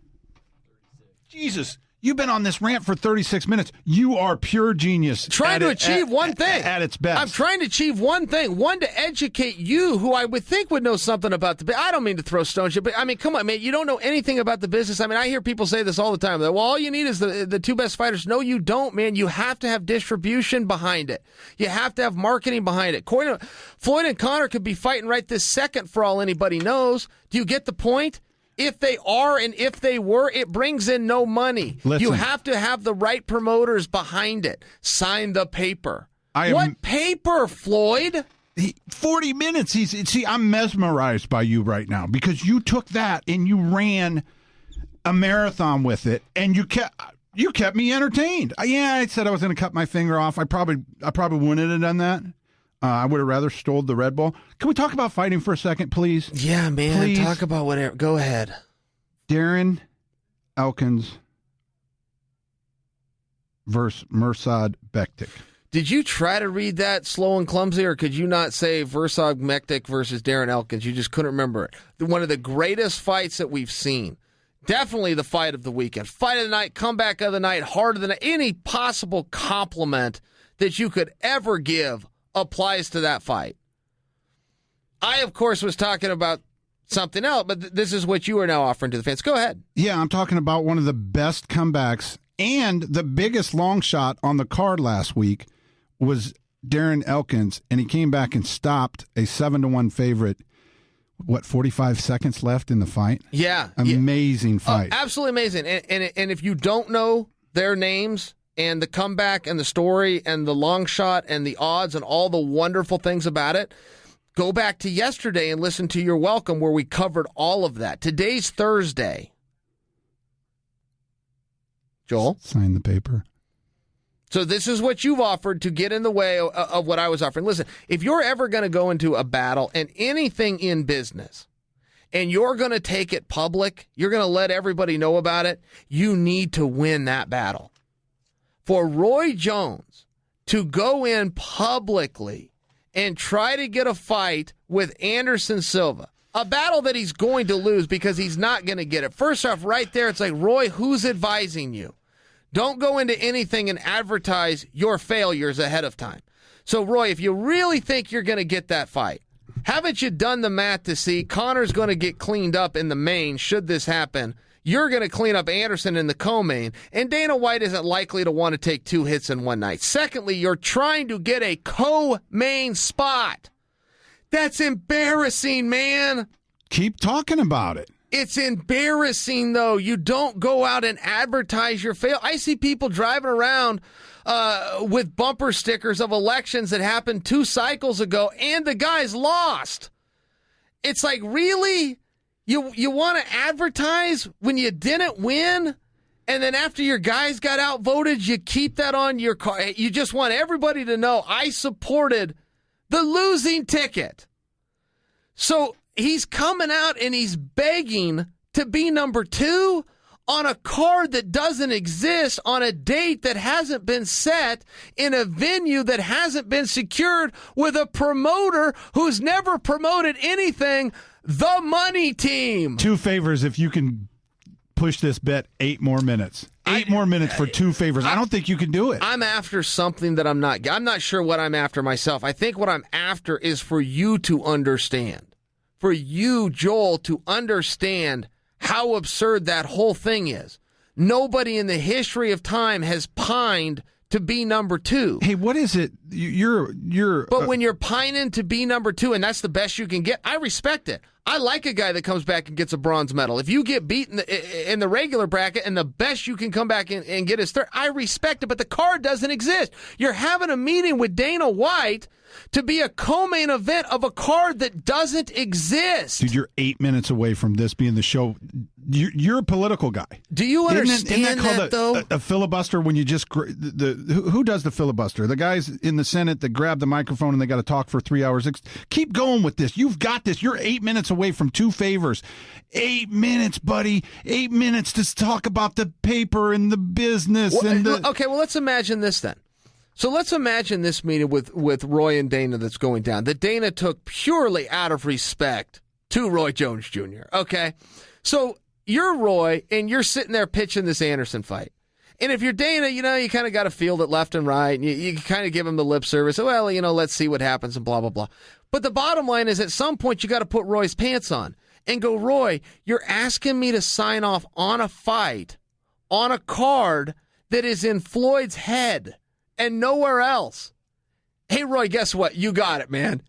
Jesus. You've been on this rant for 36 minutes. You are pure genius. Trying to achieve one thing. At its best. I'm trying to achieve one thing. One, to educate you, who I would think would know something about the business. I don't mean to throw stones, but I mean, come on, man. You don't know anything about the business. I mean, I hear people say this all the time. Well, all you need is the two best fighters. No, you don't, man. You have to have distribution behind it. You have to have marketing behind it. Floyd and Conor could be fighting right this second for all anybody knows. Do you get the point? If they are and if they were, it brings in no money. Listen, you have to have the right promoters behind it. Sign the paper. What paper, Floyd? 40 minutes. See, I'm mesmerized by you right now because you took that and you ran a marathon with it, and you kept me entertained. Yeah, I said I was going to cut my finger off. I probably wouldn't have done that. I would have rather stole the Red Bull. Can we talk about fighting for a second, please? Yeah, man. Please. Talk about whatever. Go ahead. Darren Elkins versus Mirsad Bektic. Did you try to read that slow and clumsy, or could you not say Mirsad Bektic versus Darren Elkins? You just couldn't remember it. One of the greatest fights that we've seen. Definitely the fight of the weekend. Fight of the night, comeback of the night, harder than any possible compliment that you could ever give applies to that fight. I, of course, was talking about something else, but this is what you are now offering to the fans. Go ahead. Yeah, I'm talking about one of the best comebacks and the biggest long shot on the card last week was Darren Elkins, and he came back and stopped a 7-1 favorite. 45 seconds left in the fight? Yeah. Amazing fight. Absolutely amazing. And if you don't know their names and the comeback and the story and the long shot and the odds and all the wonderful things about it, go back to yesterday and listen to You're Welcome, where we covered all of that. Today's Thursday. Joel? Sign the paper. So this is what you've offered to get in the way of what I was offering. Listen, if you're ever going to go into a battle and anything in business, and you're going to take it public, you're going to let everybody know about it, you need to win that battle. For Roy Jones to go in publicly and try to get a fight with Anderson Silva, a battle that he's going to lose because he's not going to get it. First off, right there, it's like, Roy, who's advising you? Don't go into anything and advertise your failures ahead of time. So, Roy, if you really think you're going to get that fight, haven't you done the math to see Conor's going to get cleaned up in the main should this happen? you're going to clean up Anderson in the co-main, and Dana White isn't likely to want to take 2 hits in one night. Secondly, you're trying to get a co-main spot. That's embarrassing, man. Keep talking about it. It's embarrassing, though. You don't go out and advertise your fail. I see people driving around with bumper stickers of elections that happened 2 cycles ago, and the guy's lost. It's like, really? You want to advertise when you didn't win? And then after your guys got outvoted, you keep that on your car. You just want everybody to know I supported the losing ticket. So he's coming out and he's begging to be number 2 on a card that doesn't exist, on a date that hasn't been set, in a venue that hasn't been secured, with a promoter who's never promoted anything, the money team. 2 favors if you can push this bet 8 more minutes. 8 more minutes for 2 favors. I don't think you can do it. I'm after something that I'm not sure what I'm after myself. I think what I'm after is for you to understand. For you, Joel, to understand how absurd that whole thing is. Nobody in the history of time has pined to be number 2. Hey, what is it? But when you're pining to be number 2 and that's the best you can get, I respect it. I like a guy that comes back and gets a bronze medal. If you get beaten in the regular bracket and the best you can come back and get is third, I respect it, but the card doesn't exist. You're having a meeting with Dana White to be a co-main event of a card that doesn't exist. Dude, you're 8 minutes away from this being the show. You're a political guy. Do you understand isn't that called though? A filibuster when you just who does the filibuster? The guys in the Senate that grab the microphone and they got to talk for 3 hours. Keep going with this. You've got this. You're 8 minutes away from 2 favors. 8 minutes, buddy. 8 minutes to talk about the paper and the business. Okay, well, let's imagine this then. So let's imagine this meeting with Roy and Dana that's going down, that Dana took purely out of respect to Roy Jones Jr., okay? So you're Roy, and you're sitting there pitching this Anderson fight. And if you're Dana, you kind of got to field it left and right, and you kind of give him the lip service. Well, let's see what happens and blah, blah, blah. But the bottom line is at some point you got to put Roy's pants on and go, Roy, you're asking me to sign off on a fight, on a card that is in Floyd's head and nowhere else. Hey, Roy, guess what? You got it, man.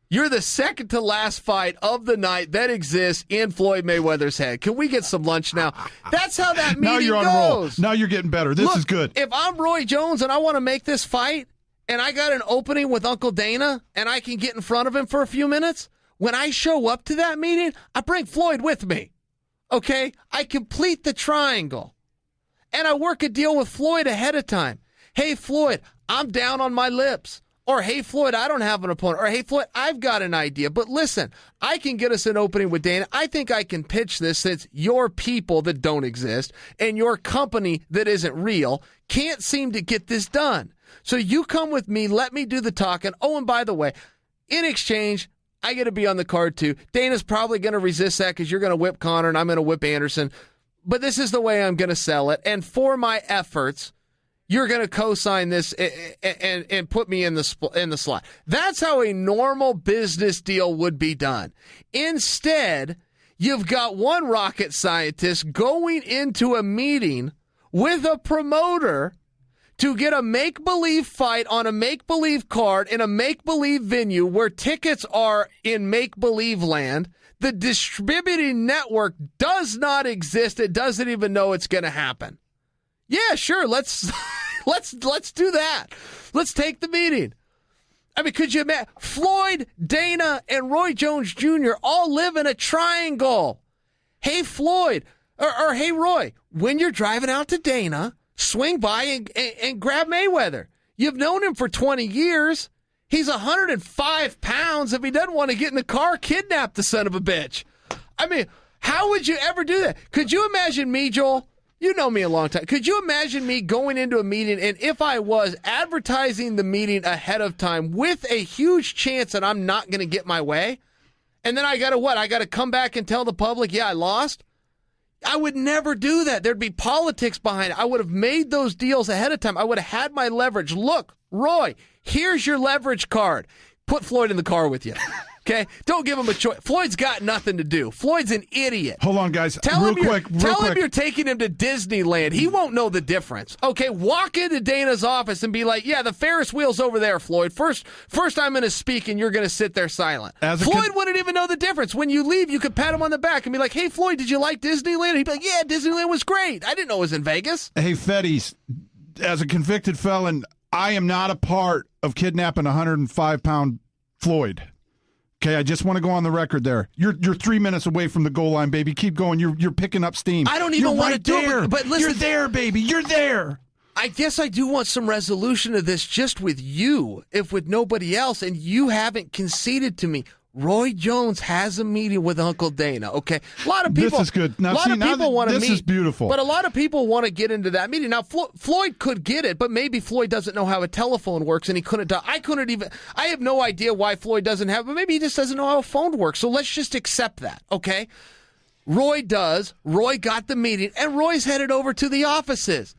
You're the second to last fight of the night that exists in Floyd Mayweather's head. Can we get some lunch now? That's how that meeting goes. Now you're on a roll. Now you're getting better. This is good. If I'm Roy Jones and I want to make this fight and I got an opening with Uncle Dana and I can get in front of him for a few minutes, when I show up to that meeting, I bring Floyd with me. Okay? I complete the triangle. And I work a deal with Floyd ahead of time. Hey, Floyd, I'm down on my lips. Or, hey, Floyd, I don't have an opponent. Or, hey, Floyd, I've got an idea. But listen, I can get us an opening with Dana. I think I can pitch this since your people that don't exist and your company that isn't real can't seem to get this done. So you come with me, let me do the talking. Oh, and by the way, in exchange, I get to be on the card too. Dana's probably going to resist that because you're going to whip Conor and I'm going to whip Anderson. But this is the way I'm going to sell it. And for my efforts, you're going to co-sign this and put me in the slot. That's how a normal business deal would be done. Instead, you've got one rocket scientist going into a meeting with a promoter to get a make-believe fight on a make-believe card in a make-believe venue where tickets are in make-believe land. The distributing network does not exist. It doesn't even know it's going to happen. Yeah, sure. Let's do that. Let's take the meeting. I mean, could you imagine? Floyd, Dana, and Roy Jones Jr. all live in a triangle. Hey, Floyd, or hey, Roy, when you're driving out to Dana, swing by and grab Mayweather. You've known him for 20 years. He's 105 pounds. If he doesn't want to get in the car, kidnap the son of a bitch. I mean, how would you ever do that? Could you imagine me, Joel? You know me a long time. Could you imagine me going into a meeting and if I was advertising the meeting ahead of time with a huge chance that I'm not going to get my way? And then I got to what? I got to come back and tell the public, yeah, I lost? I would never do that. There'd be politics behind it. I would have made those deals ahead of time. I would have had my leverage. Look, Roy, here's your leverage card. Put Floyd in the car with you. Okay? Don't give him a choice. Floyd's got nothing to do. Floyd's an idiot. Hold on, guys. Tell real him quick. you're taking him to Disneyland. He won't know the difference. Okay? Walk into Dana's office and be like, yeah, the Ferris wheel's over there, Floyd. First I'm going to speak and you're going to sit there silent. Floyd wouldn't even know the difference. When you leave, you could pat him on the back and be like, hey, Floyd, did you like Disneyland? He'd be like, yeah, Disneyland was great. I didn't know it was in Vegas. Hey, Fetties, as a convicted felon, I am not a part of kidnapping 105-pound Floyd. Okay, I just want to go on the record there. You're 3 minutes away from the goal line, baby. Keep going. You're picking up steam. I don't even want to do it. But listen, you're there, baby. You're there. I guess I do want some resolution of this just with you, if with nobody else, and you haven't conceded to me. Roy Jones has a meeting with Uncle Dana, okay? A lot of people. This is good. Now, a lot of people want to meet. This is beautiful. But a lot of people want to get into that meeting. Now, Floyd could get it, but maybe Floyd doesn't know how a telephone works, and he couldn't. I have no idea why Floyd doesn't have it, but maybe he just doesn't know how a phone works. So let's just accept that, okay? Roy does. Roy got the meeting, and Roy's headed over to the offices.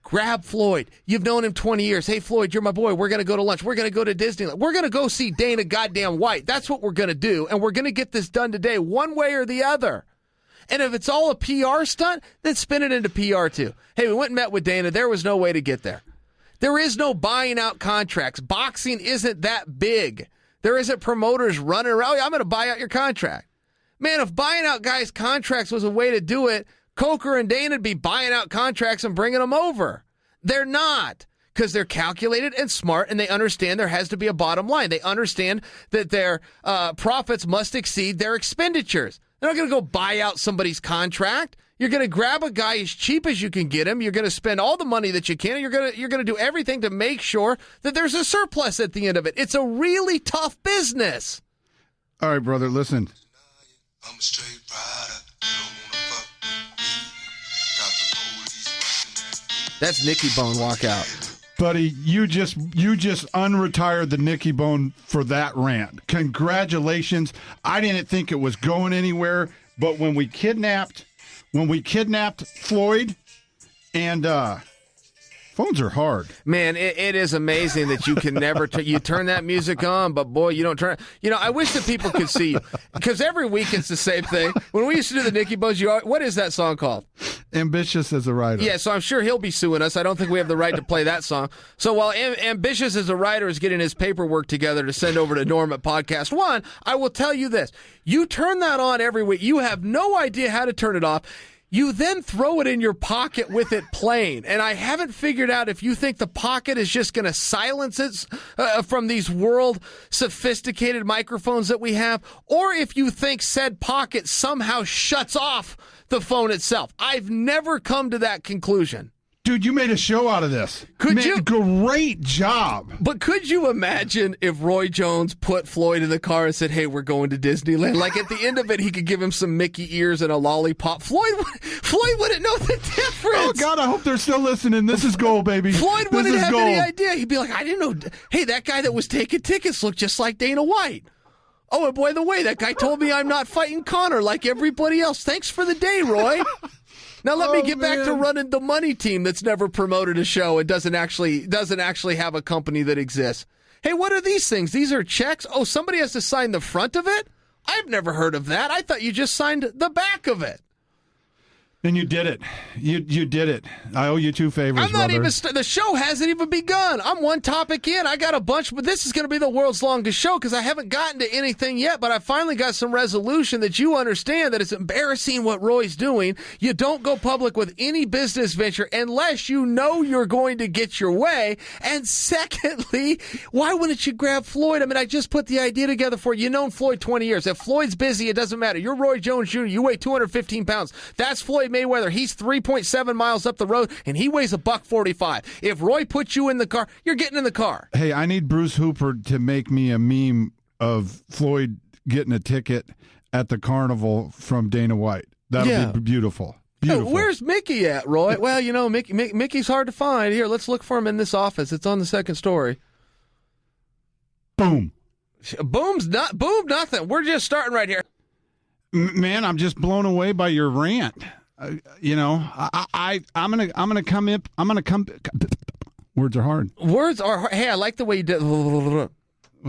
Grab Floyd. You've known him 20 years. Hey, Floyd, you're my boy. We're going to go to lunch. We're going to go to Disneyland. We're going to go see Dana goddamn White. That's what we're going to do, and we're going to get this done today one way or the other. And if it's all a PR stunt, then spin it into PR too. Hey, we went and met with Dana. There was no way to get there. There is no buying out contracts. Boxing isn't that big. There isn't promoters running around. I'm going to buy out your contract. Man, if buying out guys' contracts was a way to do it, Coker and Dana would be buying out contracts and bringing them over. They're not, because they're calculated and smart, and they understand there has to be a bottom line. They understand that their profits must exceed their expenditures. They're not going to go buy out somebody's contract. You're going to grab a guy as cheap as you can get him. You're going to spend all the money that you can. And you're going to do everything to make sure that there's a surplus at the end of it. It's a really tough business. All right, brother, listen. I'm a straight rider. That's Nicky Bone walkout. Buddy, you just unretired the Nicky Bone for that rant. Congratulations. I didn't think it was going anywhere, but when we kidnapped Floyd, and phones are hard. Man, it is amazing that you can never you turn that music on, but boy, you don't turn. I wish that people could see you, because every week it's the same thing. When we used to do the Nicky Bones, what is that song called? Ambitious as a writer. Yeah, so I'm sure he'll be suing us. I don't think we have the right to play that song. So while Ambitious as a writer is getting his paperwork together to send over to Norm at Podcast One, I will tell you this. You turn that on every week. You have no idea how to turn it off. You then throw it in your pocket with it playing. And I haven't figured out if you think the pocket is just going to silence it from these world sophisticated microphones that we have, or if you think said pocket somehow shuts off the phone itself. I've never come to that conclusion. Dude, you made a show out of this. Could you? Great job. But could you imagine if Roy Jones put Floyd in the car and said, hey, we're going to Disneyland? Like at the end of it, he could give him some Mickey ears and a lollipop. Floyd wouldn't know the difference. Oh, God, I hope they're still listening. This is gold, baby. Floyd wouldn't have any idea. He'd be like, I didn't know. Hey, that guy that was taking tickets looked just like Dana White. Oh, and by the way, that guy told me I'm not fighting Conor like everybody else. Thanks for the day, Roy. Now let me get back to running the money team that's never promoted a show and doesn't actually have a company that exists. Hey, what are these things? These are checks? Oh, somebody has to sign the front of it? I've never heard of that. I thought you just signed the back of it. And you did it. You did it. I owe you 2 favors, I'm not brother. even. The show hasn't even begun. I'm one topic in. I got a bunch, but this is going to be the world's longest show because I haven't gotten to anything yet. But I finally got some resolution that you understand that it's embarrassing what Roy's doing. You don't go public with any business venture unless you know you're going to get your way. And secondly, why wouldn't you grab Floyd? I mean, I just put the idea together for you. You've known Floyd 20 years. If Floyd's busy, it doesn't matter. You're Roy Jones Jr. You weigh 215 pounds. That's Floyd Mayweather. He's 3.7 miles up the road, and he weighs $145. If Roy puts you in the car, you're getting in the car. Hey, I need Bruce Hooper to make me a meme of Floyd getting a ticket at the Carnival from Dana White. That'll be beautiful. Beautiful. Where's Mickey at, Roy? Well, Mickey's hard to find. Here, let's look for him in this office. It's on the second story. Boom. Boom, nothing. We're just starting right here. Man, I'm just blown away by your rant. I'm gonna come in. I'm gonna come. Words are hard. Words are hard. Hey, I like the way you did. Well,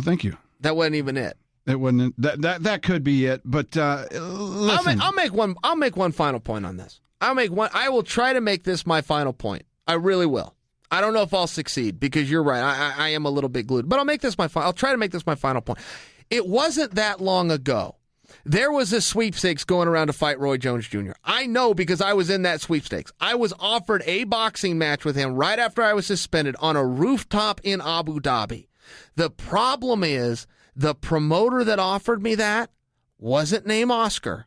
thank you. That wasn't even it. It wouldn't. That could be it. But listen, I'll make one final point on this. I will try to make this my final point. I really will. I don't know if I'll succeed because you're right. I am a little bit glued, but I'll try to make this my final point. It wasn't that long ago. There was a sweepstakes going around to fight Roy Jones Jr. I know because I was in that sweepstakes. I was offered a boxing match with him right after I was suspended on a rooftop in Abu Dhabi. The problem is the promoter that offered me that wasn't named Oscar.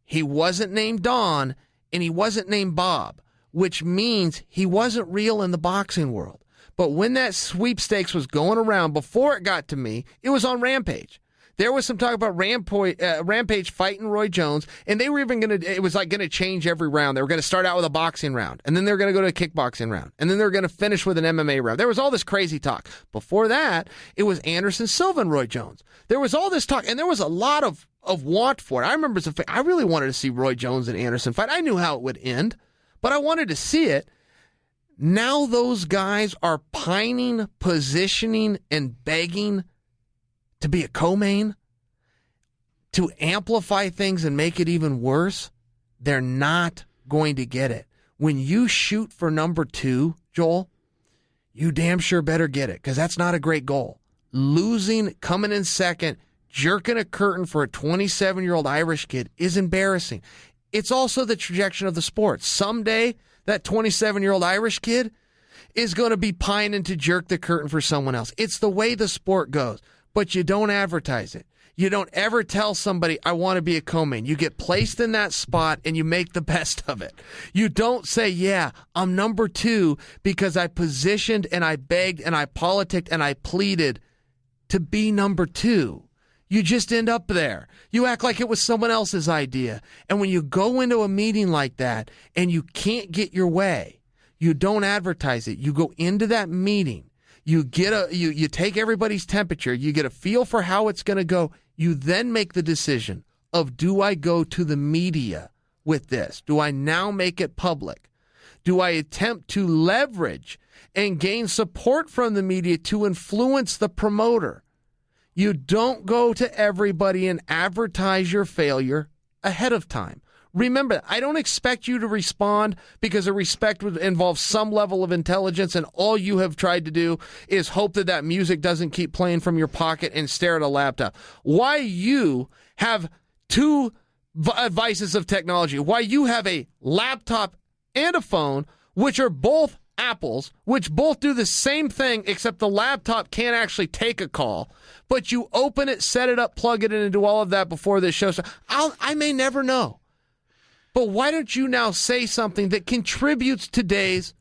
He wasn't named Don, and he wasn't named Bob, which means he wasn't real in the boxing world. But when that sweepstakes was going around, before it got to me, it was on Rampage. There was some talk about Rampage fighting Roy Jones, and they were even it was like going to change every round. They were going to start out with a boxing round, and then they were going to go to a kickboxing round, and then they were going to finish with an MMA round. There was all this crazy talk. Before that, it was Anderson Silva and Roy Jones. There was all this talk, and there was a lot of want for it. I remember I really wanted to see Roy Jones and Anderson fight. I knew how it would end, but I wanted to see it. Now those guys are pining, positioning, and begging to be a co-main, to amplify things and make it even worse. They're not going to get it. When you shoot for number 2, Joel, you damn sure better get it, because that's not a great goal. Losing, coming in second, jerking a curtain for a 27-year-old Irish kid is embarrassing. It's also the trajectory of the sport. Someday, that 27-year-old Irish kid is going to be pining to jerk the curtain for someone else. It's the way the sport goes. But you don't advertise it. You don't ever tell somebody, I want to be a co-main. You get placed in that spot and you make the best of it. You don't say, yeah, I'm number 2 because I positioned and I begged and I politicked and I pleaded to be number 2. You just end up there. You act like it was someone else's idea. And when you go into a meeting like that and you can't get your way, you don't advertise it. You go into that meeting. You get you take everybody's temperature. You get a feel for how it's going to go. You then make the decision of, do I go to the media with this? Do I now make it public? Do I attempt to leverage and gain support from the media to influence the promoter? You don't go to everybody and advertise your failure ahead of time. Remember, I don't expect you to respond, because a respect would involve some level of intelligence, and all you have tried to do is hope that music doesn't keep playing from your pocket and stare at a laptop. Why you have 2 devices of technology, why you have a laptop and a phone, which are both Apples, which both do the same thing, except the laptop can't actually take a call, but you open it, set it up, plug it in, and do all of that before this show. So I may never know. But why don't you now say something that contributes to today's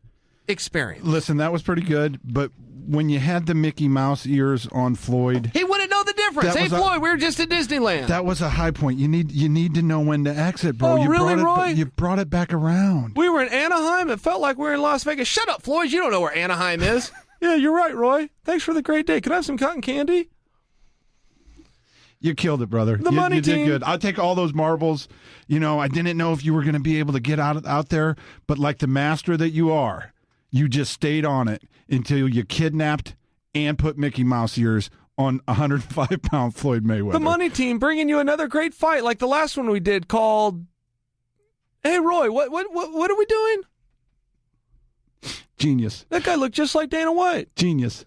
experience? Listen, that was pretty good, but when you had the Mickey Mouse ears on Floyd, he wouldn't know the difference. Hey, Floyd, we were just at Disneyland. That was a high point. You need to know when to exit, bro. Oh, really, Roy? You brought it back around. We were in Anaheim. It felt like we were in Las Vegas. Shut up, Floyd. You don't know where Anaheim is. Yeah, you're right, Roy. Thanks for the great day. Can I have some cotton candy? You killed it, brother. You did good. I'll take all those marbles. I didn't know if you were going to be able to get out there, but like the master that you are, you just stayed on it until you kidnapped and put Mickey Mouse ears on 105-pound Floyd Mayweather. The money team bringing you another great fight, like the last one we did called, hey, Roy, what are we doing? Genius. That guy looked just like Dana White. Genius.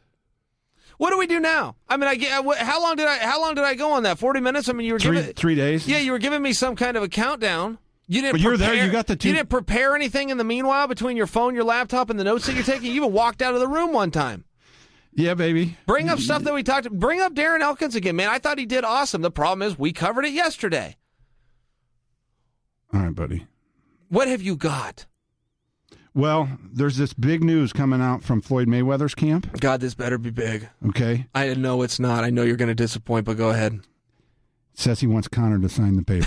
What do we do now? I mean, how long did I go on that? 40 minutes? I mean, you were giving 3 days. Yeah, you were giving me some kind of a countdown. You didn't. But you were there. You got the 2. You didn't prepare anything in the meanwhile between your phone, your laptop, and the notes that you're taking. You even walked out of the room one time. Yeah, baby. Bring up stuff that we talked. Bring up Darren Elkins again, man. I thought he did awesome. The problem is we covered it yesterday. All right, buddy. What have you got? Well, there's this big news coming out from Floyd Mayweather's camp. God, this better be big. Okay. I know it's not. I know you're going to disappoint, but go ahead. It says he wants Conor to sign the paper.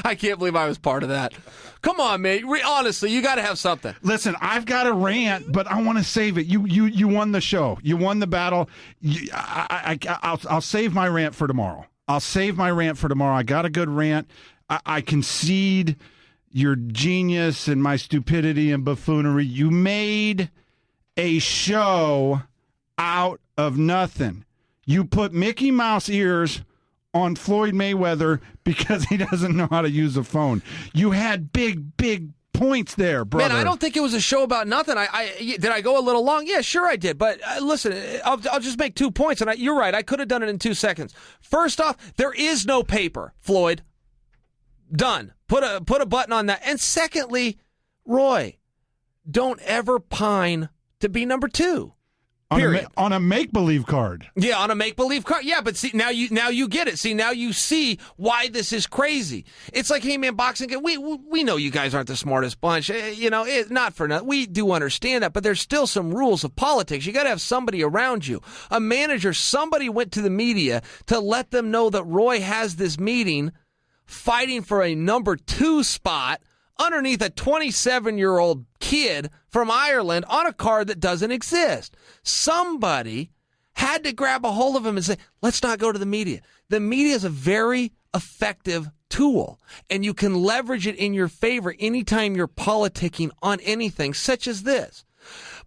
I can't believe I was part of that. Come on, man. Honestly, you got to have something. Listen, I've got a rant, but I want to save it. You won the show. You won the battle. I'll save my rant for tomorrow. I got a good rant. I concede your genius and my stupidity and buffoonery. You made a show out of nothing. You put Mickey Mouse ears on Floyd Mayweather because he doesn't know how to use a phone. You had big points there, brother. Man, I don't think it was a show about nothing. Did I go a little long? Yeah, sure I did. But listen, I'll just make 2 points. And you're right. I could have done it in 2 seconds. First off, there is no paper, Floyd. Done. Put a button on that. And secondly, Roy, don't ever pine to be number 2. On a make-believe card. Yeah, on a make-believe card. Yeah, but see, now you get it. See, now you see why this is crazy. It's like, hey, man, boxing, we know you guys aren't the smartest bunch. Not for nothing. We do understand that, but there's still some rules of politics. You got to have somebody around you. A manager, somebody went to the media to let them know that Roy has this meeting fighting for a number 2 spot underneath a 27-year-old kid from Ireland on a card that doesn't exist. Somebody had to grab a hold of him and say, let's not go to the media. The media is a very effective tool, and you can leverage it in your favor anytime you're politicking on anything such as this.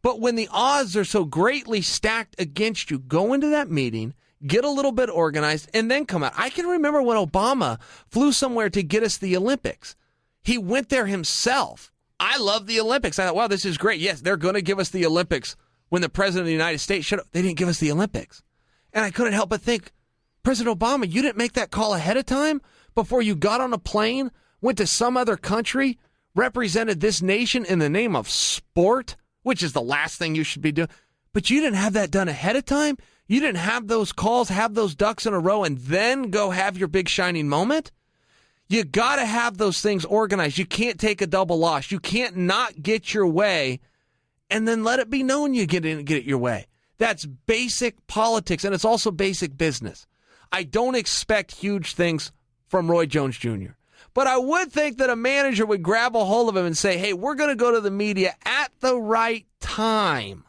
But when the odds are so greatly stacked against you, go into that meeting, get a little bit organized, and then come out. I can remember when Obama flew somewhere to get us the Olympics. He went there himself. I love the Olympics. I thought, wow, this is great. Yes, they're going to give us the Olympics when the President of the United States showed up. They didn't give us the Olympics. And I couldn't help but think, President Obama, you didn't make that call ahead of time before you got on a plane, went to some other country, represented this nation in the name of sport, which is the last thing you should be doing. But you didn't have that done ahead of time. You didn't have those calls, have those ducks in a row, and then go have your big shining moment. You got to have those things organized. You can't take a double loss. You can't not get your way and then let it be known you get it your way. That's basic politics, and it's also basic business. I don't expect huge things from Roy Jones Jr., but I would think that a manager would grab a hold of him and say, hey, we're going to go to the media at the right time.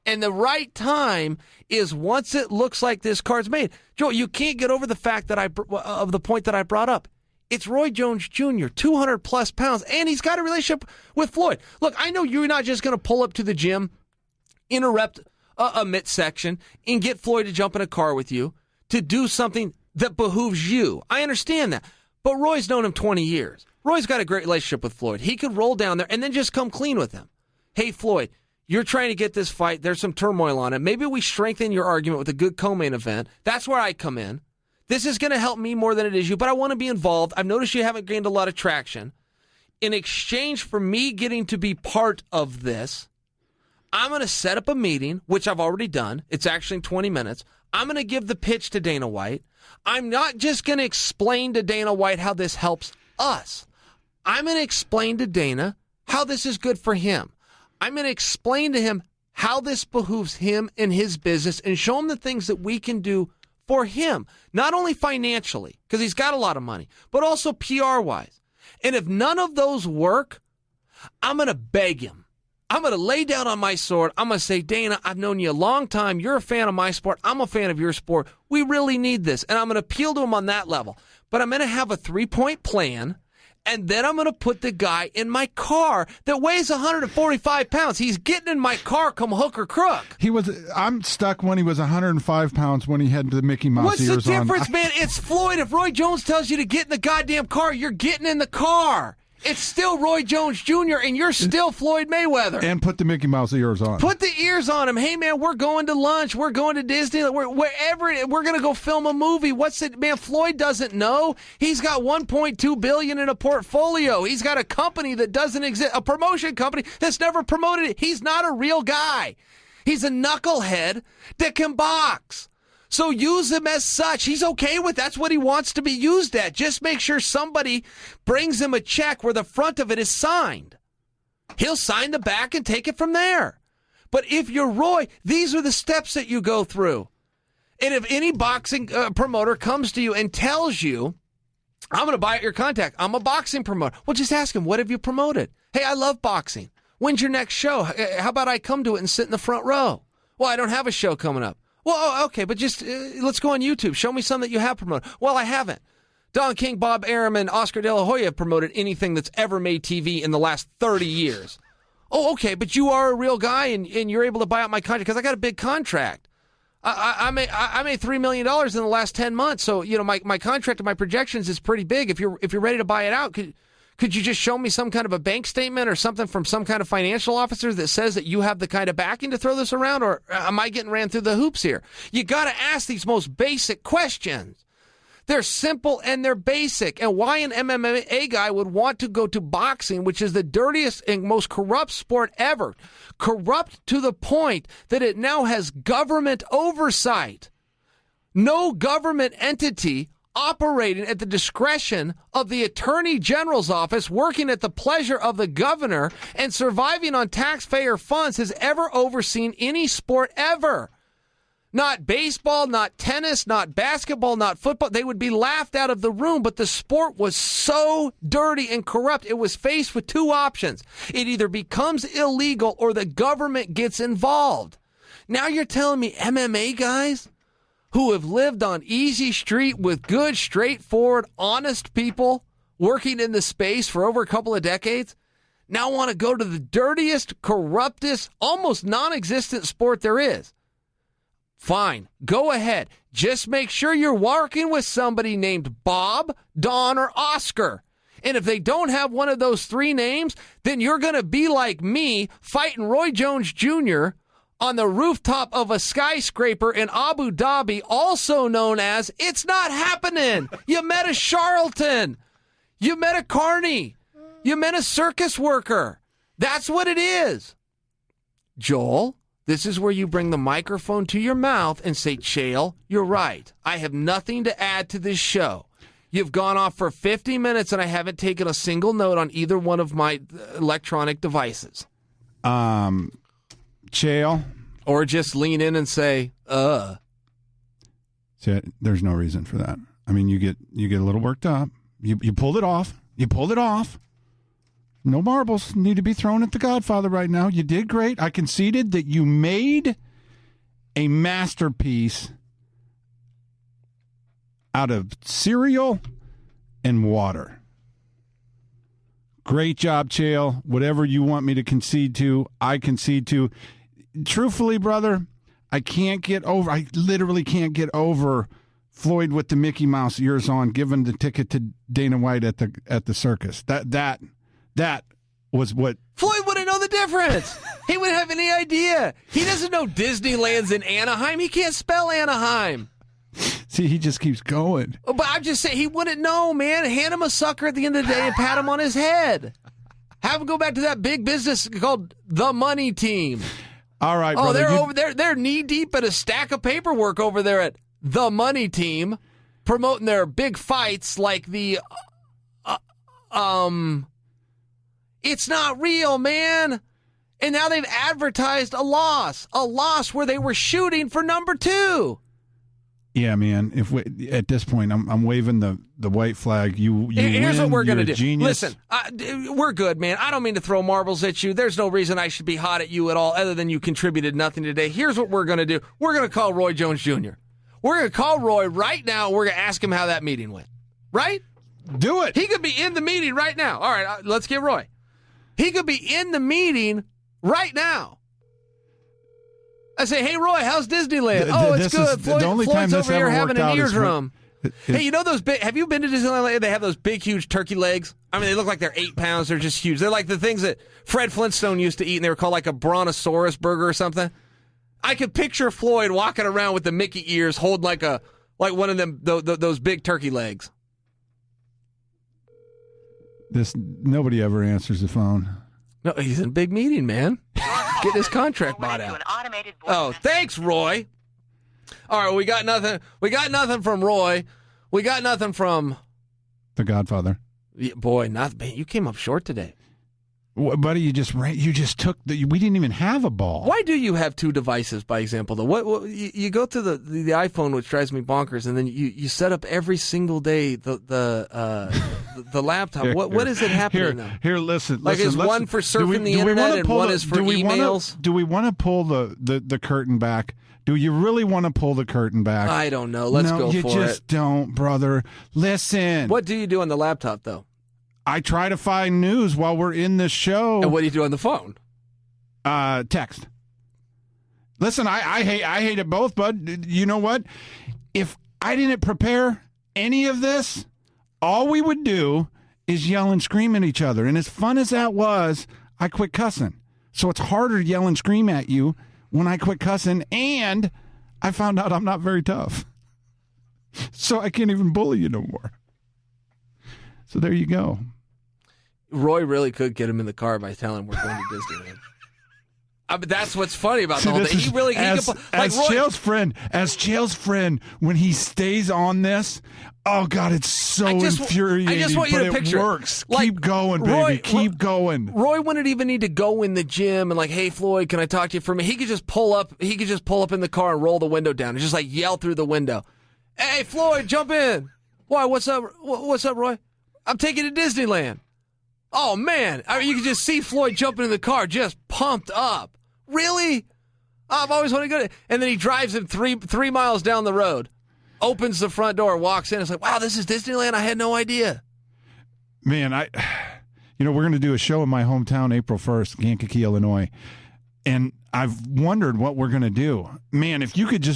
And the right time is once it looks like this card's made. Joe, you can't get over the fact that of the point that I brought up. It's Roy Jones Jr., 200-plus pounds, and he's got a relationship with Floyd. Look, I know you're not just going to pull up to the gym, interrupt a midsection, and get Floyd to jump in a car with you to do something that behooves you. I understand that. But Roy's known him 20 years. Roy's got a great relationship with Floyd. He could roll down there and then just come clean with him. Hey, Floyd, you're trying to get this fight. There's some turmoil on it. Maybe we strengthen your argument with a good co-main event. That's where I come in. This is going to help me more than it is you, but I want to be involved. I've noticed you haven't gained a lot of traction. In exchange for me getting to be part of this, I'm going to set up a meeting, which I've already done. It's actually in 20 minutes. I'm going to give the pitch to Dana White. I'm not just going to explain to Dana White how this helps us. I'm going to explain to Dana how this is good for him. I'm going to explain to him how this behooves him and his business and show him the things that we can do for him, not only financially, because he's got a lot of money, but also PR-wise. And if none of those work, I'm going to beg him. I'm going to lay down on my sword. I'm going to say, Dana, I've known you a long time. You're a fan of my sport. I'm a fan of your sport. We really need this. And I'm going to appeal to him on that level. But I'm going to have a 3-point plan. And then I'm going to put the guy in my car that weighs 145 pounds. He's getting in my car come hook or crook. I'm stuck when he was 105 pounds when he had the Mickey Mouse ears on. What's the difference, man? It's Floyd. If Roy Jones tells you to get in the goddamn car, you're getting in the car. It's still Roy Jones Jr., and you're still Floyd Mayweather. And put the Mickey Mouse ears on. Put the ears on him. Hey, man, we're going to lunch. We're going to Disney. Wherever. We're going to go film a movie. What's it? Man, Floyd doesn't know. He's got $1.2 billion in a portfolio. He's got a company that doesn't exist, a promotion company that's never promoted it. He's not a real guy. He's a knucklehead that can box. So use him as such. He's okay with that's what he wants to be used at. Just make sure somebody brings him a check where the front of it is signed. He'll sign the back and take it from there. But if you're Roy, these are the steps that you go through. And if any boxing promoter comes to you and tells you, I'm going to buy out your contact, I'm a boxing promoter, well, just ask him, what have you promoted? Hey, I love boxing. When's your next show? How about I come to it and sit in the front row? Well, I don't have a show coming up. Well, okay, but just let's go on YouTube. Show me some that you have promoted. Well, I haven't. Don King, Bob Arum, and Oscar De La Hoya have promoted anything that's ever made TV in the last 30 years. Oh, okay, but you are a real guy, and you're able to buy out my contract because I got a big contract. I made $3 million in the last 10 months, so my contract and my projections is pretty big. If you're ready to buy it out, could you just show me some kind of a bank statement or something from some kind of financial officer that says that you have the kind of backing to throw this around, or am I getting ran through the hoops here? You got to ask these most basic questions. They're simple and they're basic. And why an MMA guy would want to go to boxing, which is the dirtiest and most corrupt sport ever, corrupt to the point that it now has government oversight. No government entity operating at the discretion of the Attorney General's office, working at the pleasure of the governor, and surviving on taxpayer funds has ever overseen any sport ever. Not baseball, not tennis, not basketball, not football. They would be laughed out of the room, but the sport was so dirty and corrupt, it was faced with two options. It either becomes illegal or the government gets involved. Now you're telling me MMA guys who have lived on easy street with good, straightforward, honest people working in the space for over a couple of decades now want to go to the dirtiest, corruptest, almost non-existent sport there is. Fine, go ahead. Just make sure you're working with somebody named Bob, Don, or Oscar. And if they don't have one of those three names, then you're going to be like me fighting Roy Jones Jr. on the rooftop of a skyscraper in Abu Dhabi, also known as It's Not Happening. You met a charlatan. You met a carny. You met a circus worker. That's what it is. Joel, this is where you bring the microphone to your mouth and say, Chael, you're right. I have nothing to add to this show. You've gone off for 50 minutes and I haven't taken a single note on either one of my electronic devices. Chael? Or just lean in and say, See, there's no reason for that. I mean, you get a little worked up. You pulled it off. You pulled it off. No marbles need to be thrown at the Godfather right now. You did great. I conceded that you made a masterpiece out of cereal and water. Great job, Chael. Whatever you want me to concede to, I concede to. Truthfully, brother, I literally can't get over Floyd with the Mickey Mouse ears on, giving the ticket to Dana White at the circus. That was what Floyd wouldn't know the difference. He wouldn't have any idea. He doesn't know Disneyland's in Anaheim. He can't spell Anaheim. See, he just keeps going. But I'm just saying, he wouldn't know, man. Hand him a sucker at the end of the day and pat him on his head. Have him go back to that big business called the Money Team. All right, brother. They're over there. They're knee deep in a stack of paperwork over there at the Money Team, promoting their big fights like the It's not real, man. And now they've advertised a loss where they were shooting for number 2. Yeah, man. At this point, I'm waving the white flag. Here's what we're going to do. Genius. Listen, we're good, man. I don't mean to throw marbles at you. There's no reason I should be hot at you at all, other than you contributed nothing today. Here's what we're going to do. We're going to call Roy Jones Jr. We're going to call Roy right now. We're going to ask him how that meeting went. Right? Do it. He could be in the meeting right now. All right, let's get Roy. He could be in the meeting right now. I say, hey, Roy, how's Disneyland? It's good. Floyd's over here having an eardrum. Hey, you know those big... Have you been to Disneyland? They have those big, huge turkey legs. I mean, they look like they're 8 pounds. They're just huge. They're like the things that Fred Flintstone used to eat, and they were called like a brontosaurus burger or something. I could picture Floyd walking around with the Mickey ears, holding like one of them those big turkey legs. Nobody ever answers the phone. No, he's in a big meeting, man. Get his contract bought out. Oh, thanks, Roy. All right, we got nothing. We got nothing from Roy. We got nothing from the Godfather. Yeah, boy, man, you came up short today. Buddy, you just took we didn't even have a ball. Why do you have 2 devices, by example, though? What you go to the iPhone, which drives me bonkers, and then you set up every single day the laptop. What is it happening now? Here, listen. Is one for surfing the internet and one is for emails? Do we want to pull the curtain back? Do you really want to pull the curtain back? I don't know. Let's go for it. You just don't, brother. Listen. What do you do on the laptop, though? I try to find news while we're in the show. And what do you do on the phone? Text. Listen, I hate it both, bud. You know what? If I didn't prepare any of this, all we would do is yell and scream at each other. And as fun as that was, I quit cussing. So it's harder to yell and scream at you when I quit cussing, and I found out I'm not very tough. So I can't even bully you no more. So there you go. Roy really could get him in the car by telling him we're going to Disneyland. But that's what's funny about the whole thing. He really as Chael's friend, when he stays on this, oh God, it's so infuriating. I just want you to picture it works. Keep going, baby. Keep going. Roy wouldn't even need to go in the gym and like, hey Floyd, can I talk to you for a minute? He could just pull up. He could just pull up in the car and roll the window down and just like yell through the window. Hey Floyd, jump in. Why? What's up? What's up, Roy? I'm taking you to Disneyland. Oh man, you can just see Floyd jumping in the car, just pumped up. Really? I've always wanted to go to. And then he drives him three miles down the road, opens the front door, walks in. It's like, wow, this is Disneyland. I had no idea. Man, we're going to do a show in my hometown April 1st, Kankakee, Illinois. And I've wondered what we're going to do. Man, if you could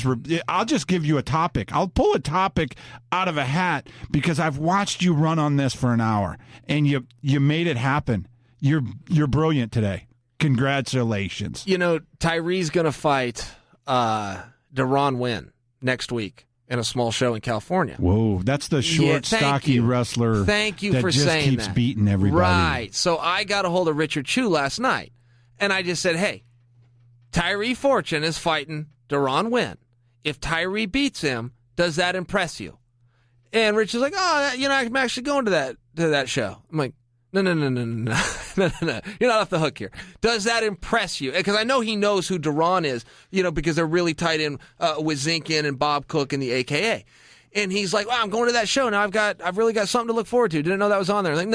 I'll just give you a topic. I'll pull a topic out of a hat because I've watched you run on this for an hour and you made it happen. You're brilliant today. Congratulations. Tyree's going to fight Deron Wynn next week in a small show in California. Whoa, that's the short, stocky wrestler. Thank you that for just saying keeps that. Beating everybody. Right. So I got a hold of Richard Chew last night, and I just said, hey, Tyree Fortune is fighting Deron Wynn. If Tyree beats him, does that impress you? And Richard's like, I'm actually going to that show. I'm like, No. You're not off the hook here. Does that impress you? Because I know he knows who Deron is, because they're really tight in with Zinkin and Bob Cook and the AKA. And he's like, I'm going to that show now. I've really got something to look forward to. Didn't know that was on there. I'm like,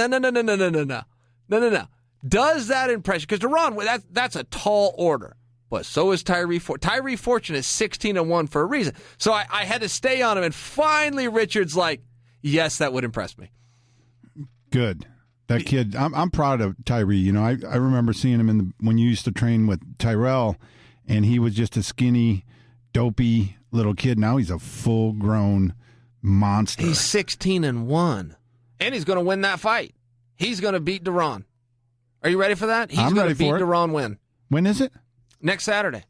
no. Does that impress you? Because Deron, that's a tall order. But so is Tyree Fortune. Tyree Fortune is 16-1 for a reason. So I had to stay on him. And finally, Richard's like, yes, that would impress me. Good. That kid, I'm proud of Tyree. I remember seeing him when you used to train with Tyrell, and he was just a skinny, dopey little kid. Now he's a full-grown monster. He's 16-1, and he's going to win that fight. He's going to beat Deron. Are you ready for that? He's going to beat Deron Wynn. When is it? Next Saturday.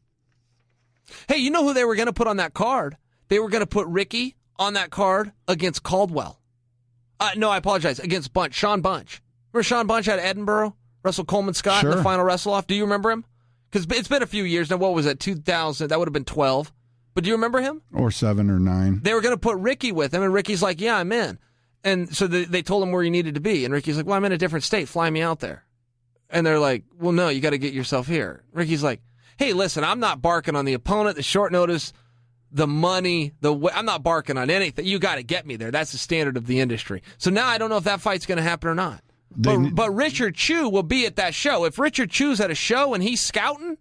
Hey, you know who they were going to put on that card? They were going to put Ricky on that card against Caldwell. No, I apologize. Against Sean Bunch. Remember Sean Bunch out of Edinburgh? Russell Coleman Scott in the final wrestle-off? Do you remember him? Because it's been a few years now. What was it? 2000? That would have been 12. But do you remember him? Or 7 or 9. They were going to put Ricky with him, and Ricky's like, yeah, I'm in. And so they told him where he needed to be. And Ricky's like, well, I'm in a different state. Fly me out there. And they're like, well, no, you got to get yourself here. Ricky's like, hey, listen, I'm not barking on the opponent, the short notice, the money, I'm not barking on anything. You got to get me there. That's the standard of the industry. So now I don't know if that fight's going to happen or not. But Richard Chew will be at that show. If Richard Chew's at a show and he's scouting,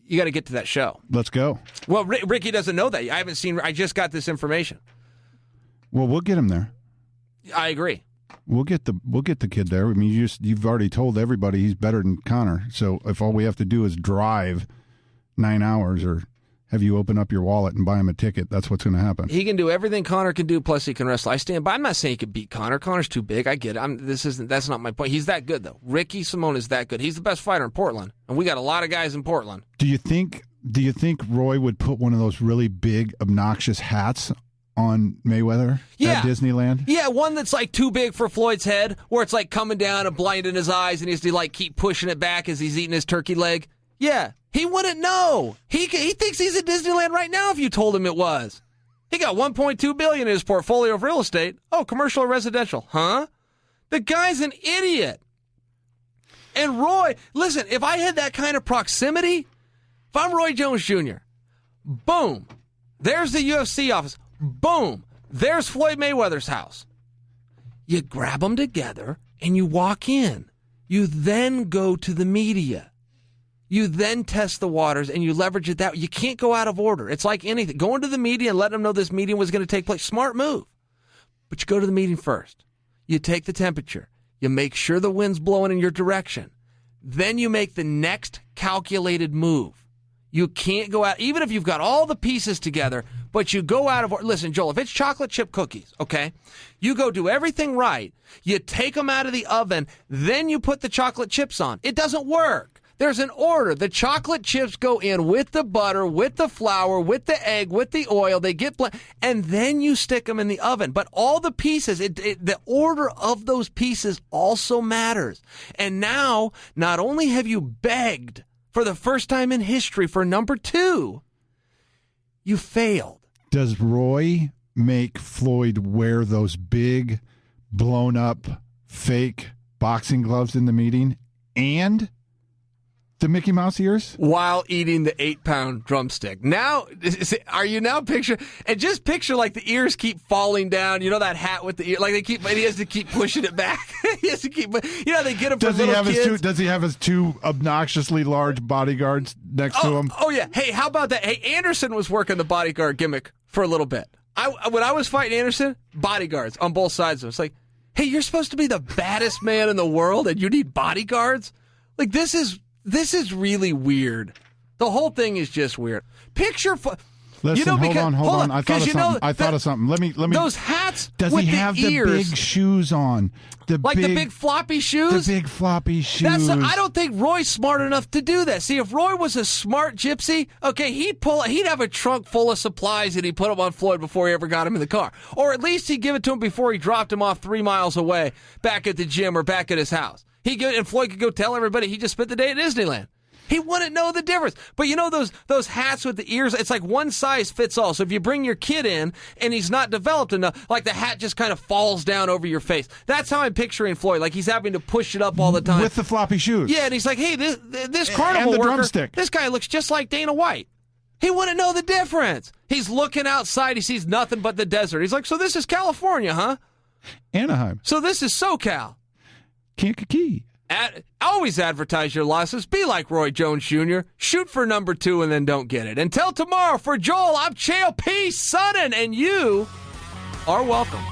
you got to get to that show. Let's go. Well, Ricky doesn't know that. I just got this information. Well, we'll get him there. I agree. We'll get the kid there. I mean, you've already told everybody he's better than Conor. So if all we have to do is drive 9 hours or have you open up your wallet and buy him a ticket, that's what's going to happen. He can do everything Conor can do, plus he can wrestle. I stand by. I'm not saying he could beat Conor. Conor's too big. I get it. That's not my point. He's that good, though. Ricky Simone is that good. He's the best fighter in Portland, and we got a lot of guys in Portland. Do you think Roy would put one of those really big, obnoxious hats on Mayweather at Disneyland? Yeah, one that's like too big for Floyd's head, where it's like coming down and blinding his eyes, and he has to like keep pushing it back as he's eating his turkey leg. Yeah. He wouldn't know. He thinks he's at Disneyland right now if you told him it was. He got $1.2 billion in his portfolio of real estate. Oh, commercial or residential. Huh? The guy's an idiot. And Roy, listen, if I had that kind of proximity, if I'm Roy Jones Jr., boom, there's the UFC office. Boom, there's Floyd Mayweather's house. You grab them together and you walk in. You then go to the media. You then test the waters and you leverage it that way. You can't go out of order. It's like anything. Go into the media and let them know this meeting was going to take place. Smart move. But you go to the meeting first. You take the temperature. You make sure the wind's blowing in your direction. then you make the next calculated move. You can't go out, even if you've got all the pieces together, but you go out of order. Listen, Joel, if it's chocolate chip cookies, okay, you go do everything right. You take them out of the oven, then you put the chocolate chips on. It doesn't work. There's an order. The chocolate chips go in with the butter, with the flour, with the egg, with the oil. They get and then you stick them in the oven. But all the pieces, the order of those pieces also matters. And now, not only have you begged for the first time in history for number 2, you failed. Does Roy make Floyd wear those big, blown-up, fake boxing gloves in the meeting and the Mickey Mouse ears? While eating the 8-pound drumstick. Now, are you now picture, and just picture like the ears keep falling down. You know that hat with the ear, like he has to keep pushing it back. He has to keep, you know, they get him for little kids. Does he have his 2 obnoxiously large bodyguards next to him? Oh, yeah. Hey, how about that? Hey, Anderson was working the bodyguard gimmick for a little bit. When I was fighting Anderson, bodyguards on both sides of him. It's like, hey, you're supposed to be the baddest man in the world and you need bodyguards? Like, this is really weird. The whole thing is just weird. Picture, listen, hold on. I thought of something. Let me. Those hats. Does with he have the ears, big shoes on? the big floppy shoes. The big floppy shoes. I don't think Roy's smart enough to do that. See, if Roy was a smart gypsy, okay, he'd have a trunk full of supplies and he'd put them on Floyd before he ever got him in the car, or at least he'd give it to him before he dropped him off 3 miles away, back at the gym or back at his house. And Floyd could go tell everybody he just spent the day at Disneyland. He wouldn't know the difference. But you know those hats with the ears, it's like one size fits all. So if you bring your kid in and he's not developed enough, like the hat just kind of falls down over your face. That's how I'm picturing Floyd. Like he's having to push it up all the time. With the floppy shoes. Yeah, and he's like, hey, this Carnival worker, drumstick. This guy looks just like Dana White. He wouldn't know the difference. He's looking outside. He sees nothing but the desert. He's like, so this is California, huh? Anaheim. So this is SoCal. Kankakee. Always advertise your losses. Be like Roy Jones Jr. Shoot for number 2 and then don't get it. Until tomorrow, for Joel, I'm Chael Sonnen, and you are welcome.